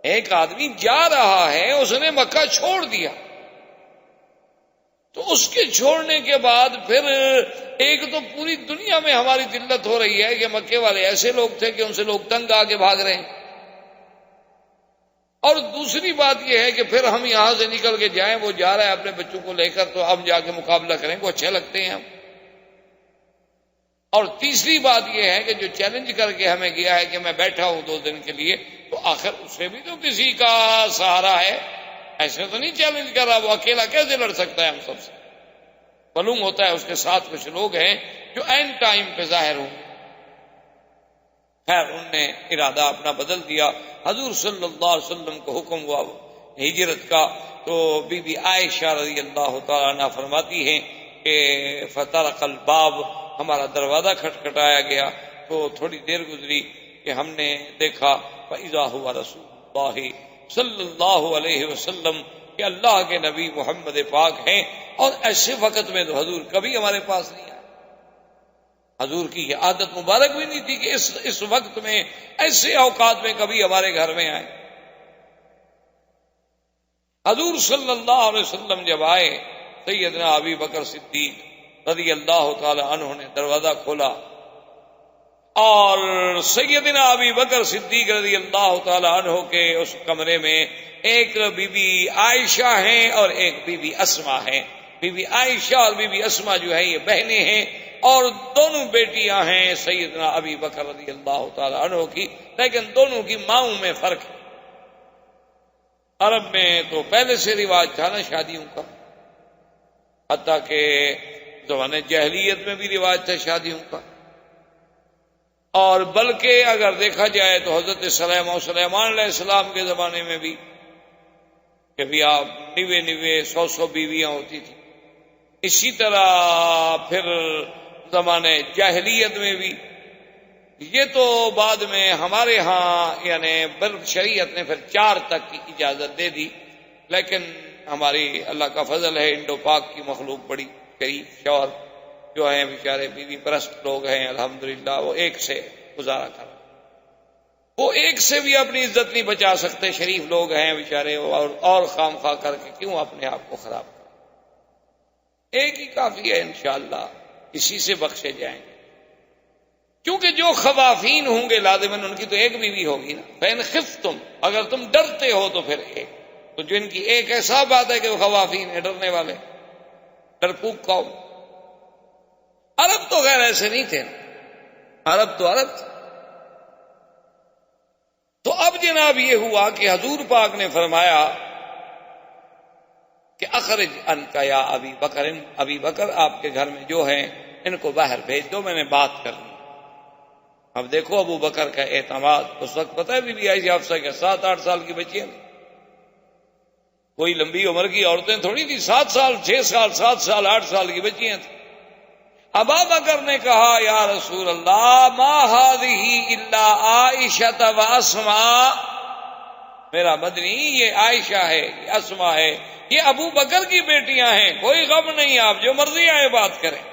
ایک آدمی جا رہا ہے، اس نے مکہ چھوڑ دیا، تو اس کے چھوڑنے کے بعد پھر ایک تو پوری دنیا میں ہماری ذلت ہو رہی ہے کہ مکے والے ایسے لوگ تھے کہ ان سے لوگ تنگ آ کے بھاگ رہے ہیں، اور دوسری بات یہ ہے کہ پھر ہم یہاں سے نکل کے جائیں، وہ جا رہا ہے اپنے بچوں کو لے کر، تو ہم جا کے مقابلہ کریں کو اچھے لگتے ہیں ہم۔ اور تیسری بات یہ ہے کہ جو چیلنج کر کے ہمیں گیا ہے کہ میں بیٹھا ہوں 2 دن کے لیے، تو آخر اسے بھی تو کسی کا سہارا ہے، ایسے تو نہیں چیلنج کر رہا، وہ اکیلا کیسے لڑ سکتا ہے ہم سب سے؟ معلوم ہوتا ہے اس کے ساتھ کچھ لوگ ہیں جو اینڈ ٹائم پہ ظاہر ہوں۔ خیر انہوں نے ارادہ اپنا بدل دیا۔ حضور صلی اللہ علیہ وسلم کو حکم ہوا ہجرت کا، تو بی بی عائشہ رضی اللہ تعالیٰ عنہ فرماتی ہیں کہ فطرق الباب، ہمارا دروازہ کھٹکھٹایا گیا، تو تھوڑی دیر گزری کہ ہم نے دیکھا فَإِذَا هُوَ رسول اللہ صلی اللہ علیہ وسلم، کہ اللہ کے نبی محمد پاک ہیں، اور ایسے وقت میں تو حضور کبھی ہمارے پاس نہیں آئے۔ حضور کی یہ عادت مبارک بھی نہیں تھی کہ اس وقت میں، ایسے اوقات میں کبھی ہمارے گھر میں آئے۔ حضور صلی اللہ علیہ وسلم جب آئے، سیدنا ابی بکر صدیق رضی اللہ تعالی عنہ نے دروازہ کھولا، اور سیدنا ابی بکر صدیق رضی اللہ تعالی عنہ کے اس کمرے میں ایک بی بی عائشہ ہیں اور ایک بی بی اسما ہیں۔ بی بی عائشہ اور بی بی اسما جو ہے یہ بہنیں ہیں، اور دونوں بیٹیاں ہیں سیدنا ابی بکر رضی اللہ تعالی عنہ کی، لیکن دونوں کی ماؤں میں فرق ہے۔ عرب میں تو پہلے سے رواج تھا نا شادیوں کا، حتیٰ کہ زمانے جاہلیت میں بھی رواج تھا شادیوں کا، اور بلکہ اگر دیکھا جائے تو حضرت سلیمان علیہ السلام کے زمانے میں بھی کہ بھی آپ 90 بیویاں ہوتی تھیں۔ اسی طرح پھر زمانے جاہلیت میں بھی، یہ تو بعد میں ہمارے ہاں یعنی شریعت نے پھر 4 تک کی اجازت دے دی، لیکن ہماری اللہ کا فضل ہے، انڈو پاک کی مخلوق بڑی شریف شور جو ہیں بیچارے بیوی پرست لوگ ہیں، الحمدللہ وہ ایک سے گزارا کر، وہ ایک سے بھی اپنی عزت نہیں بچا سکتے، شریف لوگ ہیں بیچارے، اور خام خواہ کر کے کیوں اپنے آپ کو خراب کریں؟ ایک ہی کافی ہے، انشاءاللہ اسی سے بخشے جائیں گے، کیونکہ جو خوافین ہوں گے لازماً ان کی تو ایک بیوی ہوگی نا۔ فَإِنْ خِفْتُمْ، اگر تم ڈرتے ہو تو پھر ایک، تو جن کی ایک ایسا بات ہے کہ وہ خوافین ہیں، ڈرنے والے، ڈرپوک قوم۔ عرب تو غیر ایسے نہیں تھے، عرب تو عرب تھے۔ تو اب جناب یہ ہوا کہ حضور پاک نے فرمایا کہ اخرج انکا یا ابی بکر، ابی بکر آپ کے گھر میں جو ہیں ان کو باہر بھیج دو، میں نے بات کرنی۔ اب دیکھو ابو بکر کا اعتماد، اس وقت پتہ ہے بی بی عائشہ حفصہ کے 7-8 سال کی بچیاں تھیں، کوئی لمبی عمر کی عورتیں تھوڑی تھی، 7 سال 6 سال 7 سال 8 سال کی بچیاں تھیں۔ ابا بکر نے کہا یا رسول اللہ ما هذه الا عائشہ و اسماء، میرا مدنی یہ عائشہ ہے، یہ اسماء ہے، یہ ابو بکر کی بیٹیاں ہیں، کوئی غم نہیں، آپ جو مرضی آئے بات کریں،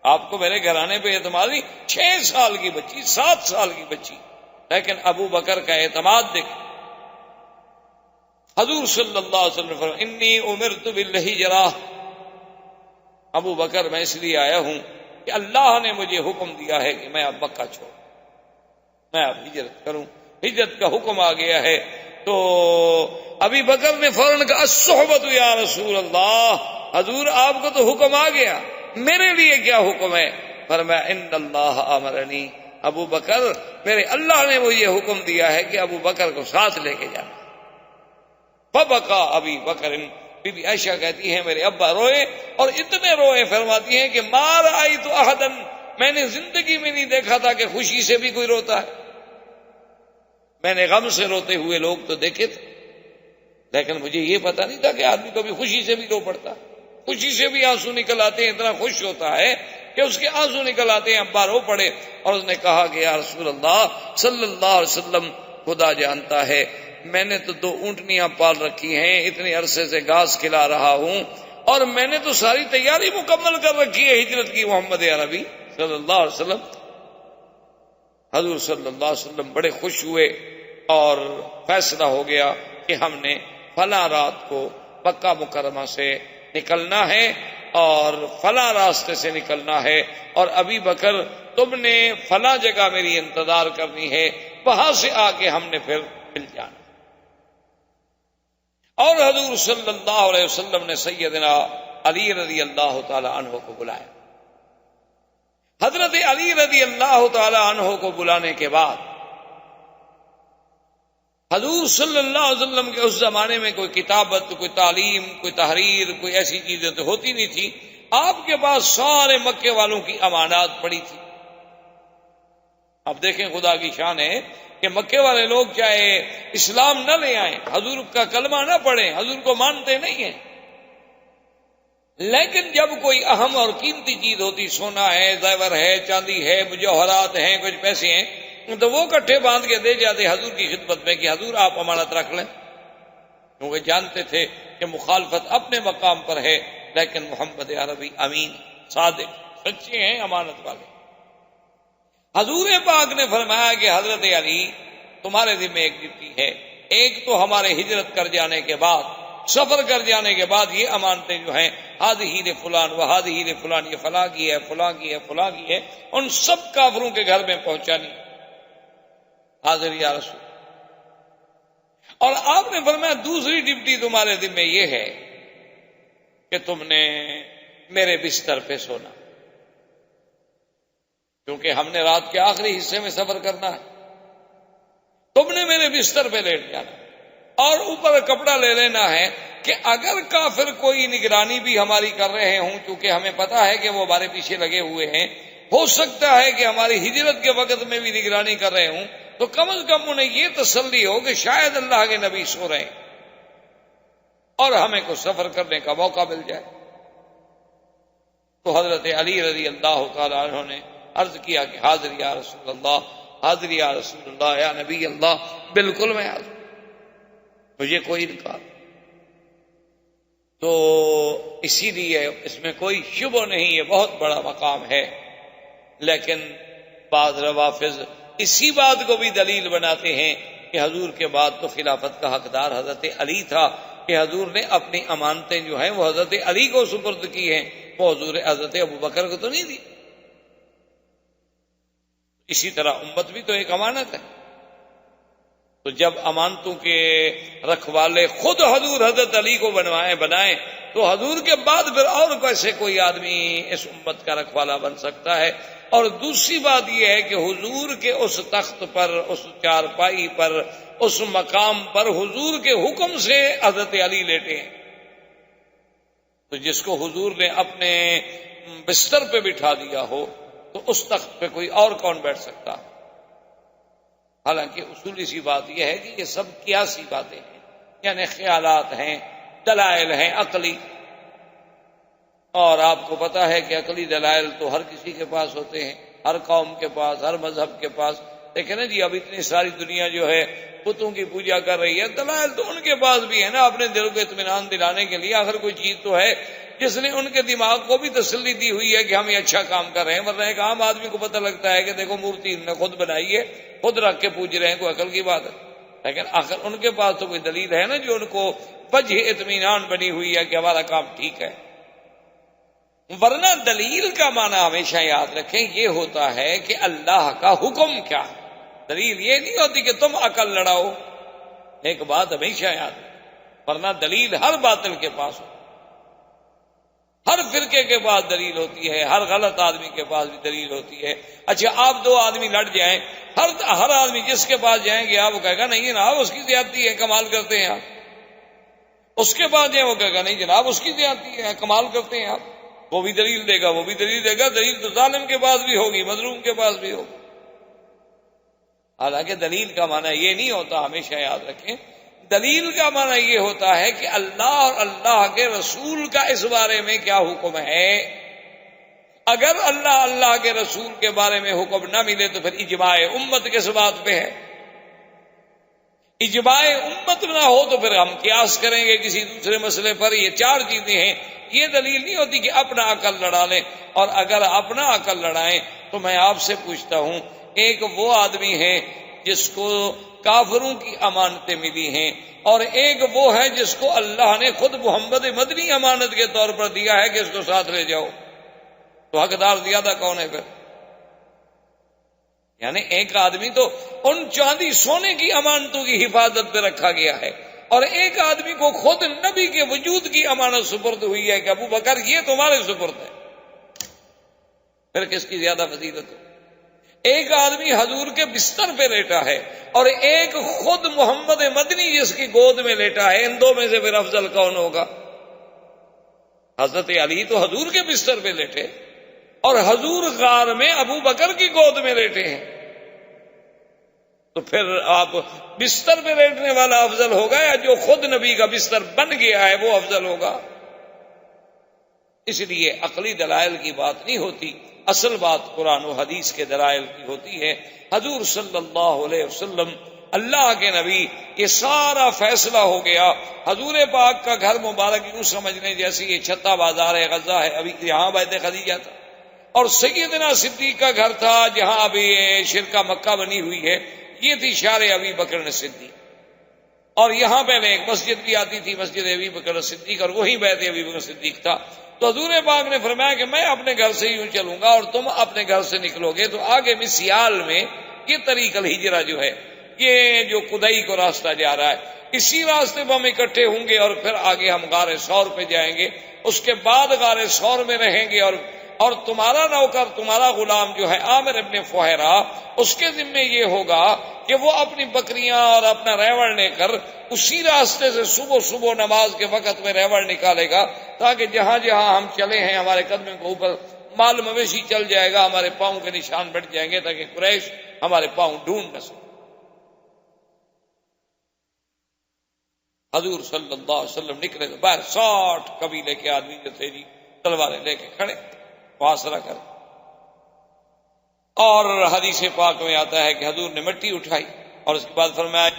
آپ کو میرے گھرانے پہ اعتماد نہیں۔ 6 سال کی بچی، 7 سال کی بچی، لیکن ابو بکر کا اعتماد دیکھ۔ حضور صلی اللہ علیہ وسلم فرمایا انی امرت بالہجرہ، ابو بکر میں اس لیے آیا ہوں کہ اللہ نے مجھے حکم دیا ہے کہ میں اب مکہ چھوڑوں، میں اب ہجرت کروں، ہجرت کا حکم آ گیا ہے۔ تو ابی بکر نے فوراً کہا الصحبۃ یا رسول اللہ، حضور آپ کو تو حکم آ گیا، میرے لیے کیا حکم ہے؟ فرمایا ان اللہ امرنی، ابو بکر میرے اللہ نے مجھے حکم دیا ہے کہ ابو بکر کو ساتھ لے کے جانا۔ فبکا ابی بکر، بی بی عائشہ کہتی ہیں میرے ابا روئے، اور اتنے روئے، فرماتی ہیں کہ ما رأیت احدا، میں نے زندگی میں نہیں دیکھا تھا کہ خوشی سے بھی کوئی روتا ہے، میں نے غم سے روتے ہوئے لوگ تو دیکھے تھے، لیکن مجھے یہ پتا نہیں تھا کہ آدمی کبھی خوشی سے بھی رو پڑتا، خوشی سے بھی آنسو نکل آتے ہیں، اتنا خوش ہوتا ہے کہ اس کے آنسو نکل آتے ہیں۔ ابا رو پڑے، اور اس نے کہا کہ یا رسول اللہ صلی اللہ علیہ وسلم، خدا جانتا ہے میں نے تو 2 اونٹنیاں پال رکھی ہیں، اتنے عرصے سے گھاس کھلا رہا ہوں، اور میں نے تو ساری تیاری مکمل کر رکھی ہے ہجرت کی، محمد عربی صلی اللہ علیہ وسلم۔ حضور صلی اللہ علیہ وسلم بڑے خوش ہوئے، اور فیصلہ ہو گیا کہ ہم نے فلاں رات کو مکہ مکرمہ سے نکلنا ہے اور فلاں راستے سے نکلنا ہے، اور ابی بکر تم نے فلاں جگہ میری انتظار کرنی ہے، وہاں سے آ کے ہم نے پھر مل جانا۔ اور حضور صلی اللہ علیہ وسلم نے سیدنا علی رضی اللہ تعالی عنہ کو بلایا۔ حضرت علی رضی اللہ تعالی عنہ کو بلانے کے بعد حضور صلی اللہ علیہ وسلم کے اس زمانے میں کوئی کتابت، کوئی تعلیم، کوئی تحریر، کوئی ایسی چیزیں تو ہوتی نہیں تھی، آپ کے پاس سارے مکے والوں کی امانات پڑی تھی۔ اب دیکھیں خدا کی شان ہے کہ مکے والے لوگ چاہے اسلام نہ لے آئیں، حضور کا کلمہ نہ پڑھیں، حضور کو مانتے نہیں ہیں، لیکن جب کوئی اہم اور قیمتی چیز ہوتی، سونا ہے، زیور ہے، چاندی ہے، مجوہرات ہیں، کچھ پیسے ہیں، تو وہ کٹھے باندھ کے دے جاتے حضور کی خدمت میں کہ حضور آپ امانت رکھ لیں، کیونکہ جانتے تھے کہ مخالفت اپنے مقام پر ہے، لیکن محمد عربی امین، صادق، سچے ہیں، امانت والے۔ حضور پاک نے فرمایا کہ حضرت علی تمہارے ذمہ ایک ڈیوٹی ہے، ایک تو ہمارے ہجرت کر جانے کے بعد، سفر کر جانے کے بعد یہ امانتیں جو ہیں ہذہ لفلان و ہذہ لفلان، یہ فلاں کی ہے، فلاں کی ہے، فلاں کی ہے، ان سب کافروں کے گھر میں پہنچانی۔ حاضر یا رسول۔ اور آپ نے فرمایا دوسری ڈیوٹی تمہارے ذمہ یہ ہے کہ تم نے میرے بستر پہ سونا، کیونکہ ہم نے رات کے آخری حصے میں سفر کرنا ہے، تم نے میرے بستر پہ لیٹ جانا، اور اوپر کپڑا لے لینا ہے کہ اگر کافر کوئی نگرانی بھی ہماری کر رہے ہوں، چونکہ ہمیں پتا ہے کہ وہ ہمارے پیچھے لگے ہوئے ہیں، ہو سکتا ہے کہ ہماری ہجرت کے وقت میں بھی نگرانی کر رہے ہوں، تو کم از کم انہیں یہ تسلی ہو کہ شاید اللہ کے نبی سو رہے ہیں اور ہمیں کو سفر کرنے کا موقع مل جائے۔ تو حضرت علی رضی اللہ تعالی عنہ نے عرض کیا کہ حاضر یا رسول اللہ، حاضر یا رسول اللہ، یا نبی اللہ، بالکل میں حاضر، مجھے کوئی انکار۔ تو اسی لیے اس میں کوئی شبہ نہیں، یہ بہت بڑا مقام ہے، لیکن بعض روافض اسی بات کو بھی دلیل بناتے ہیں کہ حضور کے بعد تو خلافت کا حقدار حضرت علی تھا، کہ حضور نے اپنی امانتیں جو ہیں وہ حضرت علی کو سپرد کی ہیں، وہ حضور حضرت ابو بکر کو تو نہیں دی۔ اسی طرح امت بھی تو ایک امانت ہے، تو جب امانتوں کے رکھوالے خود حضور حضرت علی کو بنائیں تو حضور کے بعد پھر اور کیسے کوئی آدمی اس امت کا رکھوالا بن سکتا ہے؟ اور دوسری بات یہ ہے کہ حضور کے اس تخت پر، اس چارپائی پر، اس مقام پر حضور کے حکم سے حضرت علی لیٹے ہیں، تو جس کو حضور نے اپنے بستر پہ بٹھا دیا ہو تو اس تخت پہ کوئی اور کون بیٹھ سکتا؟ حالانکہ اصولی سی بات یہ ہے کہ یہ سب قیاسی باتیں ہیں، یعنی خیالات ہیں، دلائل ہیں عقلی، اور آپ کو پتا ہے کہ عقلی دلائل تو ہر کسی کے پاس ہوتے ہیں، ہر قوم کے پاس، ہر مذہب کے پاس۔ دیکھیں نا جی، اب اتنی ساری دنیا جو ہے بتوں کی پوجا کر رہی ہے، دلائل تو ان کے پاس بھی ہے نا، اپنے دل کو اطمینان دلانے کے لیے آخر کوئی چیز تو ہے جس نے ان کے دماغ کو بھی تسلی دی ہوئی ہے کہ ہم یہ اچھا کام کر رہے ہیں۔ ورنہ ایک عام آدمی کو پتہ لگتا ہے کہ دیکھو مورتی انہوں نے خود بنائی ہے، خود رکھ کے پوج رہے ہیں، کوئی عقل کی بات ہے، لیکن آخر ان کے پاس تو کوئی دلیل ہے نا جو ان کو وجہ اطمینان بنی ہوئی ہے کہ ہمارا کام ٹھیک ہے۔ ورنہ دلیل کا معنی ہمیشہ یاد رکھیں یہ ہوتا ہے کہ اللہ کا حکم کیا ہے، دلیل یہ نہیں ہوتی کہ تم عقل لڑاؤ، ایک بات ہمیشہ یاد رکھیں، ورنہ دلیل ہر باطل کے پاس ہو، ہر فرقے کے پاس دلیل ہوتی ہے، ہر غلط آدمی کے پاس بھی دلیل ہوتی ہے۔ اچھا آپ دو آدمی لڑ جائیں، ہر آدمی جس کے پاس جائیں گے آپ وہ کہے گا نہیں جناب اس کی زیادتی ہے، کمال کرتے ہیں آپ، اس کے پاس جائیں وہ کہے گا نہیں جناب اس کی زیادتی ہے، کمال کرتے ہیں آپ، وہ بھی دلیل دے گا، وہ بھی دلیل دے گا، دلیل تو ظالم کے پاس بھی ہوگی، مظلوم کے پاس بھی ہوگی۔ حالانکہ دلیل کا معنی یہ نہیں ہوتا، ہمیشہ یاد رکھیں، دلیل کا معنی یہ ہوتا ہے کہ اللہ اور اللہ کے رسول کا اس بارے میں کیا حکم ہے۔ اگر اللہ کے رسول کے بارے میں حکم نہ ملے تو پھر اجماع امت کس بات پہ ہے؟ اجماع امت نہ ہو تو پھر ہم قیاس کریں گے کسی دوسرے مسئلے پر۔ یہ چار چیزیں ہیں، یہ دلیل نہیں ہوتی کہ اپنا عقل لڑا لیں، اور اگر اپنا عقل لڑائیں تو میں آپ سے پوچھتا ہوں، ایک وہ آدمی ہے جس کو کافروں کی امانتیں ملی ہیں، اور ایک وہ ہے جس کو اللہ نے خود محمد مدنی امانت کے طور پر دیا ہے کہ اس کو ساتھ لے جاؤ۔ تو حقدار زیادہ کون ہے پھر؟ یعنی ایک آدمی تو ان چاندی سونے کی امانتوں کی حفاظت پہ رکھا گیا ہے، اور ایک آدمی کو خود نبی کے وجود کی امانت سپرد ہوئی ہے کہ ابو بکر یہ تمہارے سپرد ہے، پھر کس کی زیادہ فضیلت ہو؟ ایک آدمی حضور کے بستر پہ لیٹا ہے، اور ایک خود محمد مدنی جس کی گود میں لیٹا ہے، ان دو میں سے پھر افضل کون ہوگا؟ حضرت علی تو حضور کے بستر پہ لیٹے، اور حضور غار میں ابو بکر کی گود میں لیٹے ہیں، تو پھر آپ بستر پہ لیٹنے والا افضل ہوگا یا جو خود نبی کا بستر بن گیا ہے وہ افضل ہوگا؟ اس لیے عقلی دلائل کی بات نہیں ہوتی، اصل بات قرآن و حدیث کے دلائل کی ہوتی ہے۔ حضور صلی اللہ علیہ وسلم اللہ کے نبی، یہ سارا فیصلہ ہو گیا۔ حضور پاک کا گھر مبارک یوں سمجھ لیں جیسے یہ چھتا بازار ہے، غزہ ہے، ابھی یہاں بیت خدیجہ تھا، اور سیدنا صدیق کا گھر تھا جہاں ابھی شرکہ مکہ بنی ہوئی ہے، یہ تھی شار ابی بکر صدیق، اور یہاں پہلے ایک مسجد بھی آتی تھی، مسجد ابی بکر صدیق، اور وہی بیت ابی بکر صدیق تھا۔ تو حضور پاک نے فرمایا کہ میں اپنے گھر سے یوں چلوں گا اور تم اپنے گھر سے نکلو گے، تو آگے مسیال میں یہ طریق الہجرہ جو ہے، یہ جو قدئی کو راستہ جا رہا ہے، اسی راستے پہ ہم اکٹھے ہوں گے، اور پھر آگے ہم غار ثور پہ جائیں گے، اس کے بعد غار ثور میں رہیں گے، اور تمہارا نوکر، تمہارا غلام جو ہے عامر ابن فہیرہ، اس کے ذمے یہ ہوگا کہ وہ اپنی بکریاں اور اپنا ریوڑ لے کر اسی راستے سے صبح صبح نماز کے وقت میں ریوڑ نکالے گا، تاکہ جہاں جہاں ہم چلے ہیں ہمارے قدموں کے اوپر مال مویشی چل جائے گا، ہمارے پاؤں کے نشان بٹ جائیں گے، تاکہ قریش ہمارے پاؤں ڈھونڈ نہ سکے۔ حضور صلی اللہ علیہ وسلم نکلے تو باہر 60 قبیلے کے آدمی جو تھے جی تلواریں لے کے کھڑے محاصرہ کر، اور حدیث پاک میں آتا ہے کہ حضور نے مٹی اٹھائی اور اس کے بعد فرمایا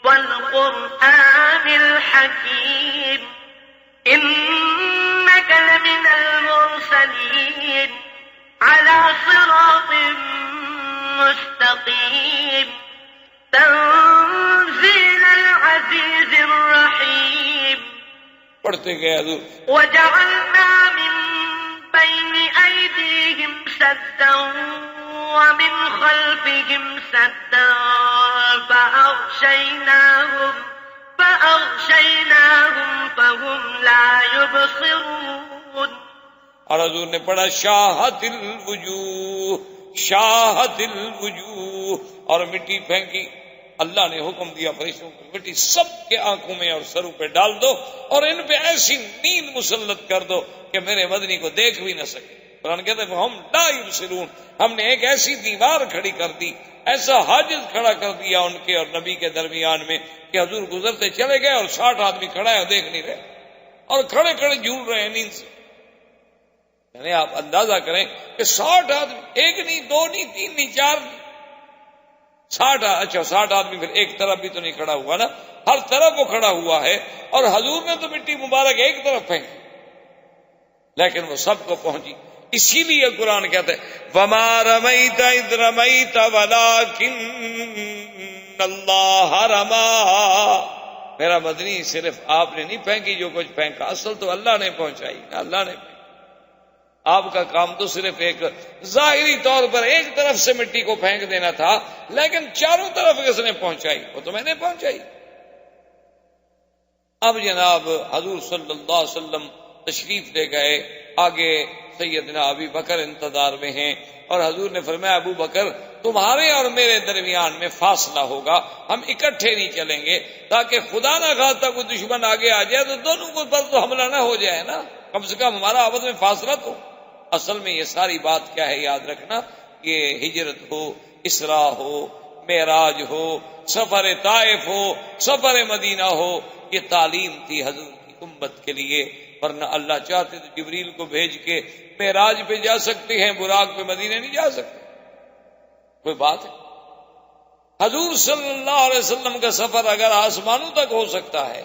والقرآن الحكيم إنك لمن المرسلين على صراط مستقيم تنزيل العزيز الرحيم۔ پڑھتے گئے حضور وجعلنا من بين أيديهم سدا ومن خلفهم سدا فأغشيناهم فهم لا يبصرون۔ اور حضور نے پڑھا شاہت الوجوہ، شاہت الوجوہ، اور مٹی پھینکی۔ اللہ نے حکم دیا فرشتوں کو مٹی سب کے آنکھوں میں اور سروں پہ ڈال دو، اور ان پہ ایسی نیند مسلط کر دو کہ میرے مدنی کو دیکھ بھی نہ سکے۔ قرآن کہتے ہیں ہم لا یبصرون، ہم نے ایک ایسی دیوار کھڑی کر دی، ایسا حاجز کھڑا کر دیا ان کے اور نبی کے درمیان میں کہ حضور گزرتے چلے گئے اور 60 آدمی کھڑا ہے اور دیکھ نہیں رہے، اور کھڑے کھڑے جھول رہے ہیں نیند سے۔ یعنی آپ اندازہ کریں کہ 60 آدمی، ایک نہیں، دو نہیں، تین نہیں، چار نہیں، 60 آدمی، پھر ایک طرف بھی تو نہیں کھڑا ہوا نا، ہر طرف وہ کھڑا ہوا ہے، اور حضور نے تو مٹی مبارک ایک طرف پھینکی لیکن وہ سب کو پہنچی۔ اسی لیے قرآن کہتے ہیں وَمَا رَمَيْتَ إِذْ رَمَيْتَ وَلَٰكِنَّ اللَّهَ رَمَىٰ۔ میرا مدنی صرف آپ نے نہیں پھینکی جو کچھ پھینکا، اصل تو اللہ نے پہنچائی، اللہ نے پھینکی۔ آپ کا کام تو صرف ایک ظاہری طور پر ایک طرف سے مٹی کو پھینک دینا تھا، لیکن چاروں طرف کس نے پہنچائی؟ وہ تو میں نے پہنچائی۔ اب جناب حضور صلی اللہ علیہ وسلم تشریف لے گئے، آگے سیدنا ابی بکر انتظار میں ہیں، اور حضور نے فرمایا ابو بکر تمہارے اور میرے درمیان میں فاصلہ ہوگا، ہم اکٹھے نہیں چلیں گے، تاکہ خدا نہ خواستہ کوئی دشمن آگے آ جائے تو دونوں کو پر تو حملہ نہ ہو جائے نا، کم سے کم ہمارا آپس میں فاصلہ تو۔ اصل میں یہ ساری بات کیا ہے یاد رکھنا، یہ ہجرت ہو، اسراء ہو، معراج ہو، سفر طائف ہو، سفر مدینہ ہو، یہ تعلیم تھی حضور کی امت کے لیے، ورنہ اللہ چاہتے تو جبریل کو بھیج کے معراج پہ جا سکتے ہیں، براق پہ مدینہ نہیں جا سکتے، کوئی بات ہے؟ حضور صلی اللہ علیہ وسلم کا سفر اگر آسمانوں تک ہو سکتا ہے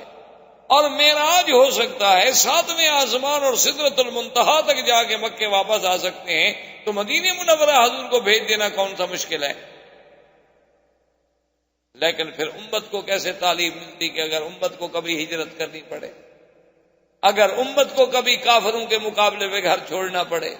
اور معراج ہو سکتا ہے، 7ویں آسمان اور سدرۃ المنتہا تک جا کے مکے واپس آ سکتے ہیں، تو مدینہ منورہ حضور کو بھیج دینا کون سا مشکل ہے؟ لیکن پھر امت کو کیسے تعلیم ملتی کہ اگر امت کو کبھی ہجرت کرنی پڑے، اگر امت کو کبھی کافروں کے مقابلے میں گھر چھوڑنا پڑے،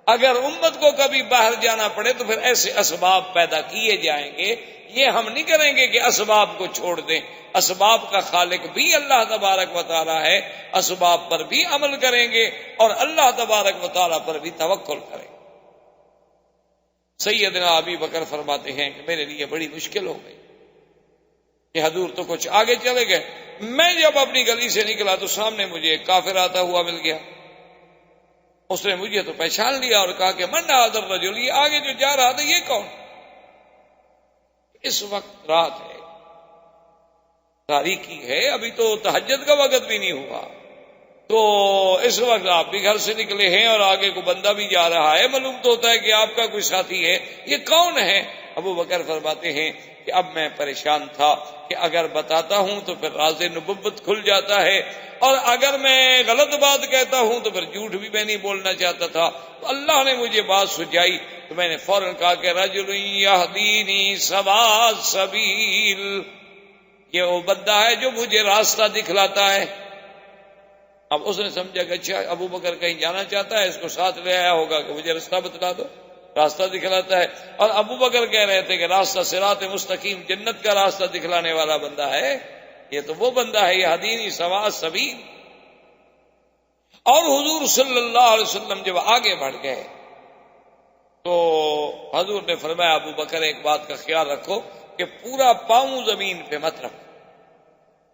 اگر امت کو کبھی باہر جانا پڑے، تو پھر ایسے اسباب پیدا کیے جائیں گے۔ یہ ہم نہیں کریں گے کہ اسباب کو چھوڑ دیں، اسباب کا خالق بھی اللہ تبارک و تعالی ہے، اسباب پر بھی عمل کریں گے اور اللہ تبارک و تعالی پر بھی توکل کریں گے۔ سیدنا ابی بکر فرماتے ہیں کہ میرے لیے بڑی مشکل ہو گئی کہ حضور تو کچھ آگے چلے گئے، میں جب اپنی گلی سے نکلا تو سامنے مجھے ایک کافر آتا ہوا مل گیا، اس نے مجھے تو پہچان لیا اور کہا کہ من ھذا الرجل، یہ آگے جو جا رہا تھا یہ کون؟ اس وقت رات ہے، تاریکی ہے، ابھی تو تہجد کا وقت بھی نہیں ہوا، تو اس وقت آپ بھی گھر سے نکلے ہیں اور آگے کو بندہ بھی جا رہا ہے، معلوم تو ہوتا ہے کہ آپ کا کوئی ساتھی ہے، یہ کون ہے؟ ابو بکر فرماتے ہیں کہ اب میں پریشان تھا کہ اگر بتاتا ہوں تو پھر راز نبوت کھل جاتا ہے، اور اگر میں غلط بات کہتا ہوں تو پھر جھوٹ بھی میں نہیں بولنا چاہتا تھا، تو اللہ نے مجھے بات سجائی، تو میں نے فوراً کہا کہ رجل یہدینی سوا السبیل، یہ وہ بندہ ہے جو مجھے راستہ دکھلاتا ہے۔ اب اس نے سمجھا کہ اچھا ابو بکر کہیں جانا چاہتا ہے، اس کو ساتھ لے آیا ہوگا کہ مجھے راستہ بتلا دو، راستہ دکھلاتا ہے۔ اور ابو بکر کہہ رہے تھے کہ راستہ صراط مستقیم، جنت کا راستہ دکھلانے والا بندہ ہے، یہ تو وہ بندہ ہے، یہ ہدینی سوا السبیل۔ اور حضور صلی اللہ علیہ وسلم جب آگے بڑھ گئے تو حضور نے فرمایا ابو بکر ایک بات کا خیال رکھو کہ پورا پاؤں زمین پہ مت رکھو،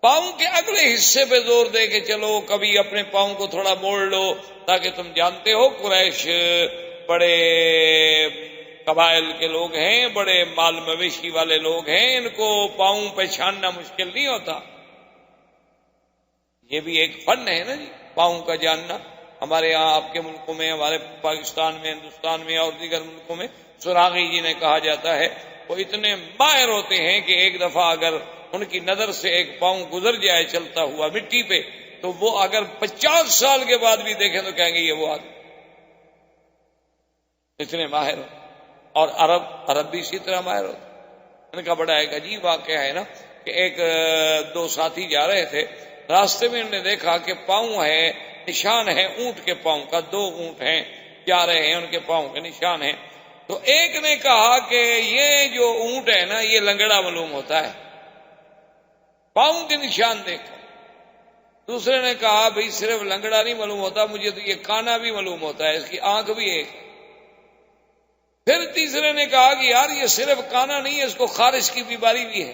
پاؤں کے اگلے حصے پہ زور دے کے چلو، کبھی اپنے پاؤں کو تھوڑا موڑ لو، تاکہ تم جانتے ہو قریش بڑے قبائل کے لوگ ہیں، بڑے مال مویشی والے لوگ ہیں، ان کو پاؤں پہچاننا مشکل نہیں ہوتا۔ یہ بھی ایک فن ہے نا جی، پاؤں کا جاننا۔ ہمارے یہاں آپ کے ملکوں میں، ہمارے پاکستان میں، ہندوستان میں اور دیگر ملکوں میں سراغی جی نے کہا جاتا ہے، وہ اتنے ماہر ہوتے ہیں کہ ایک دفعہ اگر ان کی نظر سے ایک پاؤں گزر جائے چلتا ہوا مٹی پہ، تو وہ اگر 50 سال کے بعد بھی دیکھیں تو کہیں گے یہ وہ آدمی، اتنے ماہر ہو۔ اور عرب بھی اسی طرح ماہر ہوتے۔ ان کا بڑا ایک عجیب واقعہ ہے نا کہ ایک دو ساتھی جا رہے تھے، راستے میں انہوں نے دیکھا کہ پاؤں ہے، نشان ہے اونٹ کے پاؤں کا، 2 اونٹ ہیں جا رہے ہیں، ان کے پاؤں کے نشان ہیں۔ تو ایک نے کہا کہ یہ جو اونٹ ہے نا یہ لنگڑا معلوم ہوتا ہے پاؤں کے نشان دیکھ کر۔ دوسرے نے کہا بھئی صرف لنگڑا نہیں معلوم ہوتا، مجھے تو یہ کانا بھی معلوم ہوتا ہے، اس کی آنکھ بھی ایک۔ پھر تیسرے نے کہا کہ یار یہ صرف کانا نہیں ہے، اس کو خارش کی بیماری بھی ہے۔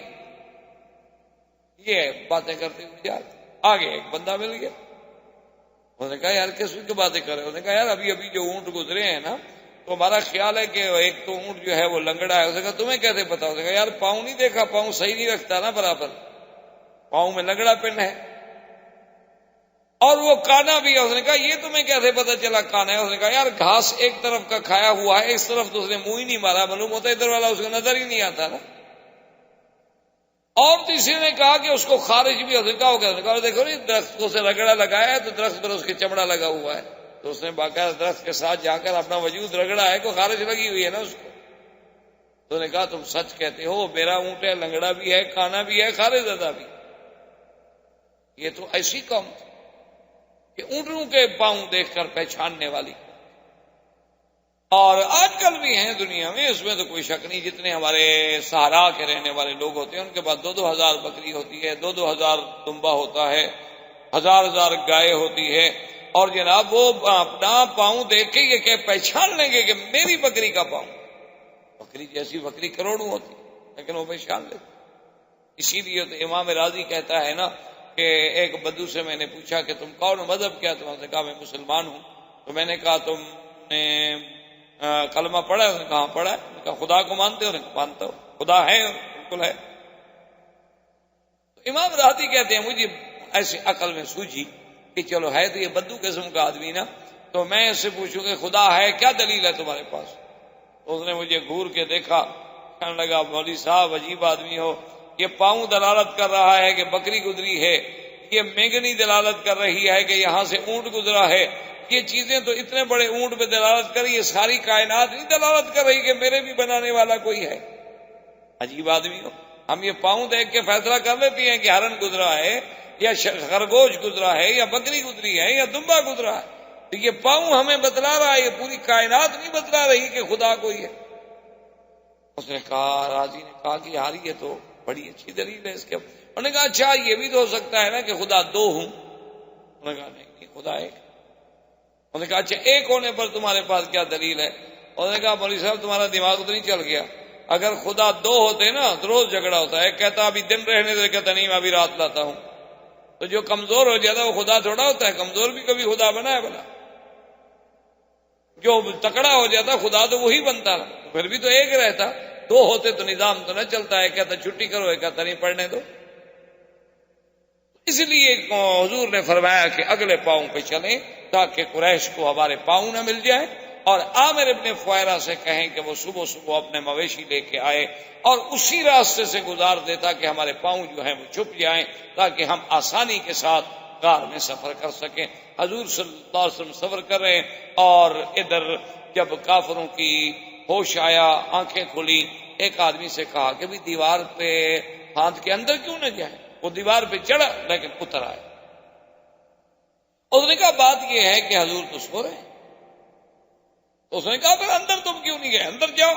یہ باتیں کرتے ہوئے جا آگے ایک بندہ مل گیا، انہوں نے کہا یار کس کی باتیں کر رہے؟ انہوں نے کہا یار ابھی جو اونٹ گزرے ہیں نا تو ہمارا خیال ہے کہ ایک تو اونٹ جو ہے وہ لنگڑا ہے۔ اس نے کہا تمہیں کیسے پتا؟ اس نے کہا یار پاؤں نہیں دیکھا، پاؤں صحیح نہیں رکھتا نا برابر، پاؤں میں لنگڑا پن ہے۔ اور وہ کانا بھی ہے۔ اس نے کہا یہ تمہیں کیسے پتا چلا کانا ہے؟ اس نے کہا یار گھاس ایک طرف کا کھایا ہوا ہے، اس طرف تو اس نے منہ ہی نہیں مارا، معلوم ہوتا ادھر والا اس کو نظر ہی نہیں آتا نا۔ اور تیسرے نے کہا کہ اس کو خارج بھی، اس نے کہا ہوگا، اس نے کہا دیکھو نہیں درخت کو سے رگڑا لگایا ہے تو درخت پر اس کے چمڑا لگا ہوا ہے، تو اس نے باقاعدہ درخت کے ساتھ جا کر اپنا وجود رگڑا ہے، کوئی خارج لگی ہوئی ہے نا اس کو۔ تو نے کہا تم سچ کہتے ہو، میرا اونٹ ہے، لنگڑا بھی ہے، کانا بھی ہے، خارج زدہ بھی۔ یہ تو ایسی قوم تھی کہ اونٹوں کے پاؤں دیکھ کر پہچاننے والی، اور آج کل بھی ہیں دنیا میں، اس میں تو کوئی شک نہیں۔ جتنے ہمارے صحرا کے رہنے والے لوگ ہوتے ہیں ان کے پاس 2-2 ہزار بکری ہوتی ہے، 2-2 ہزار دمبا ہوتا ہے، 1000 گائے ہوتی ہے، اور جناب وہ اپنا پاؤں دیکھ کے یہ کہ پہچان لیں گے کہ میری بکری کا پاؤں، بکری جیسی بکری کروڑوں ہوتی لیکن وہ پہچان لیتے۔ اسی لیے تو امام راضی کہتا ہے نا کہ ایک بدو سے میں نے پوچھا کہ تم کون مذہب کیا؟ تم نے کہا میں مسلمان ہوں۔ تو میں نے کہا تم نے کلمہ پڑھا ہے؟ اس نے کہا پڑھا ہے۔ میں نے کہا خدا کو مانتے ہو؟ نے کہا مانتا ہوں۔ خدا ہے؟ بالکل ہے۔ تو امام راضی کہتے ہیں مجھے ایسی عقل میں سوجھی کہ چلو ہے تو یہ بدو قسم کا آدمی نا، تو میں اس سے پوچھوں کہ خدا ہے، کیا دلیل ہے تمہارے پاس؟ اس نے مجھے گھور کے دیکھا، کہنے لگا مولوی صاحب عجیب آدمی ہو، یہ پاؤں دلالت کر رہا ہے کہ بکری گزری ہے، یہ مینگنی دلالت کر رہی ہے کہ یہاں سے اونٹ گزرا ہے. یہ چیزیں تو اتنے بڑے اونٹ پہ دلالت کر رہی ہے، ساری کائنات نہیں دلالت کر رہی کہ میرے بھی بنانے والا کوئی ہے. عجیب آدمی ہو. ہم یہ پاؤں دیکھ کے فیصلہ کر لیتے ہیں کہ ہرن گزرا ہے یا خرگوش گزرا ہے یا بکری گزری ہے یا دمبا گزرا ہے. تو یہ پاؤں ہمیں بتلا رہا ہے، یہ پوری کائنات نہیں بتلا رہی کہ خدا کوئی ہے. اس نے کہا، راضی نے کہا کہ یار یہ تو بڑی اچھی دلیل ہے اس کے. انہوں نے کہا اچھا یہ بھی تو ہو سکتا ہے نا کہ خدا دو ہوں. انہوں نے کہا نہیں خدا ایک. انہوں نے کہا اچھا ایک ہونے پر تمہارے پاس کیا دلیل ہے؟ انہوں نے کہا مولوی صاحب تمہارا دماغ تو نہیں چل گیا؟ اگر خدا دو ہوتے نا تو روز جھگڑا ہوتا ہے. ایک کہتا ابھی دن رہنے دے، کہتا نہیں میں ابھی رات لاتا ہوں. تو جو کمزور ہو جاتا ہے وہ خدا تھوڑا ہوتا ہے، کمزور بھی کبھی خدا بنا ہے بنا. جو تکڑا ہو جاتا خدا تو وہی بنتا نا، پھر بھی تو ایک رہتا. دو ہوتے تو نظام تو نہ چلتا ہے. کہتا چھٹی کرو، ایک کہتا نہیں پڑھنے دو. اس لیے حضور نے فرمایا کہ اگلے پاؤں پہ چلیں تاکہ قریش کو ہمارے پاؤں نہ مل جائے. اور عامر ابن فہیرہ سے کہیں کہ وہ صبح صبح اپنے مویشی لے کے آئے اور اسی راستے سے گزار دیتا کہ ہمارے پاؤں جو ہیں وہ چھپ جائیں تاکہ ہم آسانی کے ساتھ غار میں سفر کر سکیں. حضور صلی اللہ علیہ وسلم سفر کر رہے ہیں اور ادھر جب کافروں کی ہوش آیا، آنکھیں کھلی، ایک آدمی سے کہا کہ بھی دیوار پہ ہاتھ کے اندر کیوں نہ جائے؟ وہ دیوار پہ چڑھا لیکن اتر آیا. اس نے کہا بات یہ ہے کہ حضور تو سو رہے ہیں. تو اس نے کہا پھر اندر تم کیوں نہیں گئے؟ اندر جاؤ.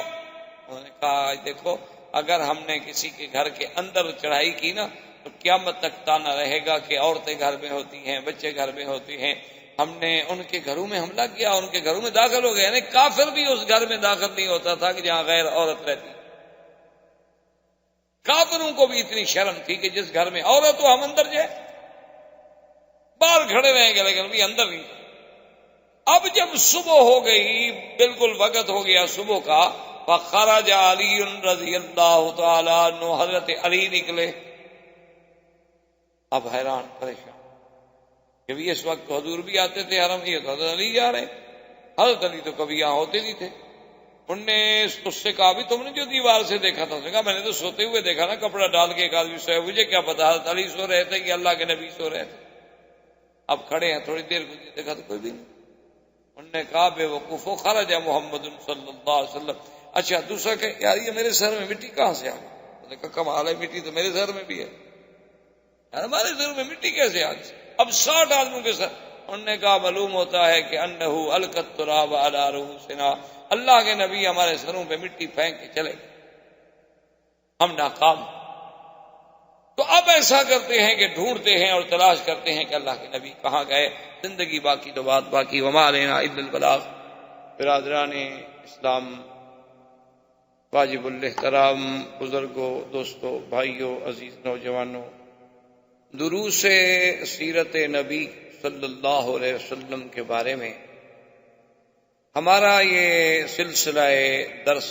انہوں نے کہا دیکھو اگر ہم نے کسی کے گھر کے اندر چڑھائی کی نا تو قیامت تک تانا رہے گا کہ عورتیں گھر میں ہوتی ہیں، بچے گھر میں ہوتے ہیں. ہم نے ان کے گھروں میں حملہ کیا، ان کے گھروں میں داخل ہو گئے. یعنی کافر بھی اس گھر میں داخل نہیں ہوتا تھا کہ جہاں غیر عورت رہتی. کافروں کو بھی اتنی شرم تھی کہ جس گھر میں عورت ہو ہم اندر جائیں. باہر کھڑے رہیں گے لیکن بھی اندر نہیں. اب جب صبح ہو گئی، بالکل وقت ہو گیا صبح کا، فخرج علی رضی اللہ تعالی عنہ، حضرت علی نکلے. اب حیران پریشان کہ اس وقت حضور بھی آتے تھے حرم، یہ تو حضرت علی جا رہے ہیں. حضرت علی تو کبھی یہاں ہوتے نہیں تھے. انہوں نے اس سے کہا بھی تم نے جو دیوار سے دیکھا تھا؟ اس نے کہا میں نے تو سوتے ہوئے دیکھا نا، کپڑا ڈال کے ایک آدمی سویا. مجھے کیا پتا حضرت علی سو رہے تھے کہ اللہ کے نبی سو رہے تھے. اب کھڑے ہیں، تھوڑی دیر گزری، دیکھا تو کوئی بھی نہیں. انہوں نے کہا بے وقوفو خرج محمد صلی اللہ علیہ وسلم. اچھا دوسرا کہ یار یہ میرے سر میں مٹی کہاں سے آ گئی؟ انہوں نے کہا کمال ہے، مٹی تو میرے سر میں بھی ہے. یار ہمارے سر میں مٹی کیسے آ گئی؟ اب 60 آدمیوں کے سر. انہوں نے کہا معلوم ہوتا ہے کہ انہو القى التراب علی رؤوسنا، اللہ کے نبی ہمارے سروں پہ مٹی پھینک کے چلے گئے، ہم ناکام. تو اب ایسا کرتے ہیں کہ ڈھونڈتے ہیں اور تلاش کرتے ہیں کہ اللہ کے نبی کہاں گئے. زندگی باقی تو بات باقی، وما علینا الا البلاغ. برادران اسلام، واجب الاحترام بزرگوں، دوستوں، بھائیوں، عزیز نوجوانوں، دروس سیرت نبی صلی اللہ علیہ وسلم کے بارے میں ہمارا یہ سلسلہ درس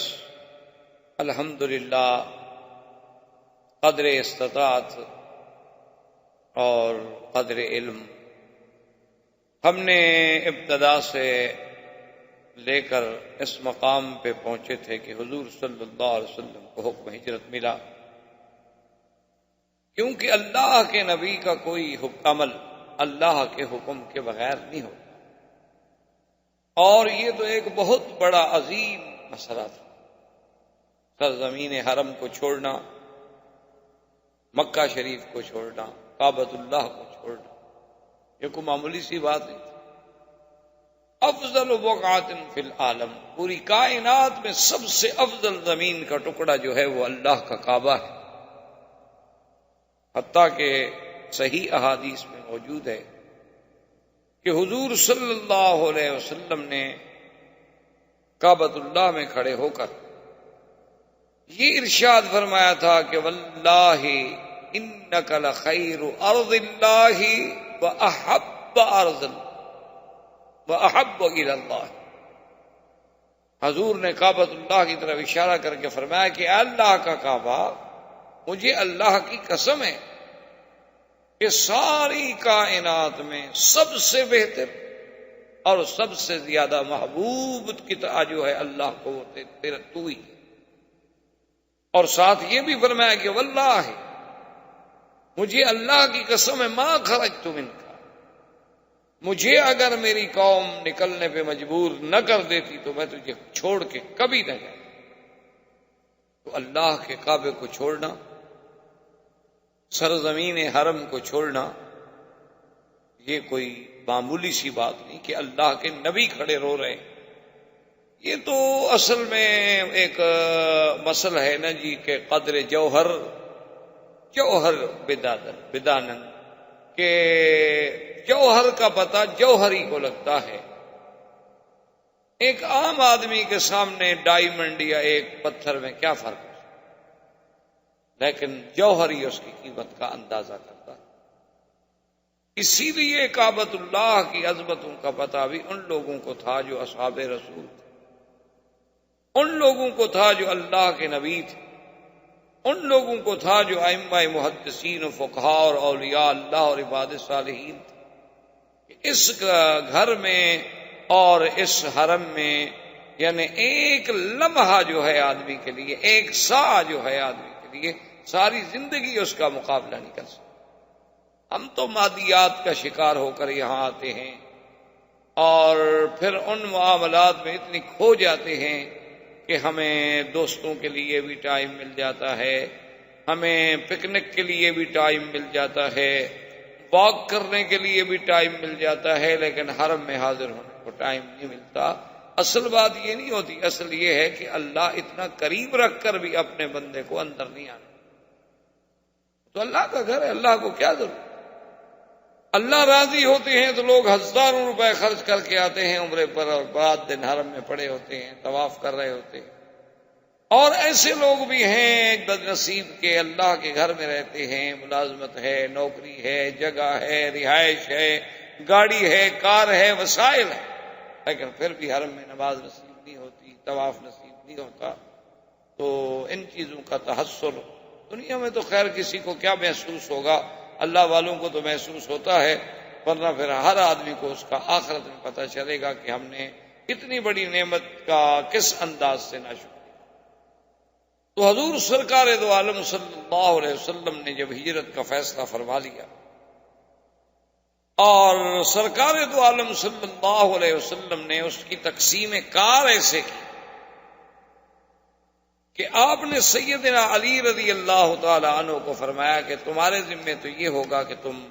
الحمدللہ قدر استطاعت اور قدر علم ہم نے ابتدا سے لے کر اس مقام پہ پہنچے تھے کہ حضور صلی اللہ علیہ وسلم کو حکم ہجرت ملا، کیونکہ اللہ کے نبی کا کوئی عمل اللہ کے حکم کے بغیر نہیں ہوتا. اور یہ تو ایک بہت بڑا عظیم مسئلہ تھا، سرزمین حرم کو چھوڑنا، مکہ شریف کو چھوڑنا، کعبۃ اللہ کو چھوڑنا، یہ کوئی معمولی سی بات نہیں تھی. افضل بقعۃ فی العالم، پوری کائنات میں سب سے افضل زمین کا ٹکڑا جو ہے وہ اللہ کا کعبہ ہے. حتیٰ کہ صحیح احادیث میں موجود ہے کہ حضور صلی اللہ علیہ وسلم نے کعبۃ اللہ میں کھڑے ہو کر یہ ارشاد فرمایا تھا کہ واللہ انک لخیر ارض اللہ واحب ارض واحب الی اللہ. حضور نے کعبۃ اللہ کی طرف اشارہ کر کے فرمایا کہ اللہ کا کعبہ، مجھے اللہ کی قسم ہے کہ ساری کائنات میں سب سے بہتر اور سب سے زیادہ محبوب کی جو ہے اللہ کو وہ تیرا تو ہی. اور ساتھ یہ بھی فرمایا کہ واللہ مجھے اللہ کی قسم ہے ما خرجت منک، مجھے اگر میری قوم نکلنے پہ مجبور نہ کر دیتی تو میں تجھے چھوڑ کے کبھی نہ جاتا۔ تو اللہ کے کعبے کو چھوڑنا، سرزمین حرم کو چھوڑنا، یہ کوئی معمولی سی بات نہیں کہ اللہ کے نبی کھڑے رو رہے ہیں۔ یہ تو اصل میں ایک مسئلہ ہے نا جی کہ قدر جوہر بدانن، کہ جوہر کا پتہ جوہر ہی کو لگتا ہے۔ ایک عام آدمی کے سامنے ڈائمنڈ یا ایک پتھر میں کیا فرق ہے، لیکن جوہر ہی اس کی قیمت کا اندازہ کرتا ہے۔ اسی لیے کعبۃ اللہ کی عظمتوں کا پتہ بھی ان لوگوں کو تھا جو اصحاب رسول تھے، ان لوگوں کو تھا جو اللہ کے نبی تھے، ان لوگوں کو تھا جو ائمہ محدثین و فقہاء اور اولیاء اللہ اور عباد صالحین تھے۔ اس گھر میں اور اس حرم میں یعنی ایک لمحہ جو ہے آدمی کے لیے، ایک سا جو ہے آدمی کے لیے، ساری زندگی اس کا مقابلہ نہیں کر سکتا۔ ہم تو مادیات کا شکار ہو کر یہاں آتے ہیں اور پھر ان معاملات میں اتنی کھو جاتے ہیں کہ ہمیں دوستوں کے لیے بھی ٹائم مل جاتا ہے، ہمیں پکنک کے لیے بھی ٹائم مل جاتا ہے، واک کرنے کے لیے بھی ٹائم مل جاتا ہے، لیکن حرم میں حاضر ہونے کو ٹائم نہیں ملتا۔ اصل بات یہ نہیں ہوتی، اصل یہ ہے کہ اللہ اتنا قریب رکھ کر بھی اپنے بندے کو اندر نہیں آنا۔ تو اللہ کا گھر ہے، اللہ کو کیا ضرورت؟ اللہ راضی ہوتے ہیں تو لوگ ہزاروں روپے خرچ کر کے آتے ہیں عمرے پر اور رات دن حرم میں پڑے ہوتے ہیں، طواف کر رہے ہوتے ہیں۔ اور ایسے لوگ بھی ہیں بد نصیب کے اللہ کے گھر میں رہتے ہیں، ملازمت ہے، نوکری ہے، جگہ ہے، رہائش ہے، گاڑی ہے، کار ہے، وسائل ہے، لیکن پھر بھی حرم میں نماز نصیب نہیں ہوتی، طواف نصیب نہیں ہوتا۔ تو ان چیزوں کا تحصل دنیا میں تو خیر کسی کو کیا محسوس ہوگا، اللہ والوں کو تو محسوس ہوتا ہے، ورنہ پھر ہر آدمی کو اس کا آخرت میں پتہ چلے گا کہ ہم نے اتنی بڑی نعمت کا کس انداز سے ناشکر۔ تو حضور سرکار دو عالم صلی اللہ علیہ وسلم نے جب ہجرت کا فیصلہ فرما لیا اور سرکار دو عالم صلی اللہ علیہ وسلم نے اس کی تقسیم کار ایسے کی کہ آپ نے سیدنا علی رضی اللہ تعالی عنہ کو فرمایا کہ تمہارے ذمے تو یہ ہوگا کہ تم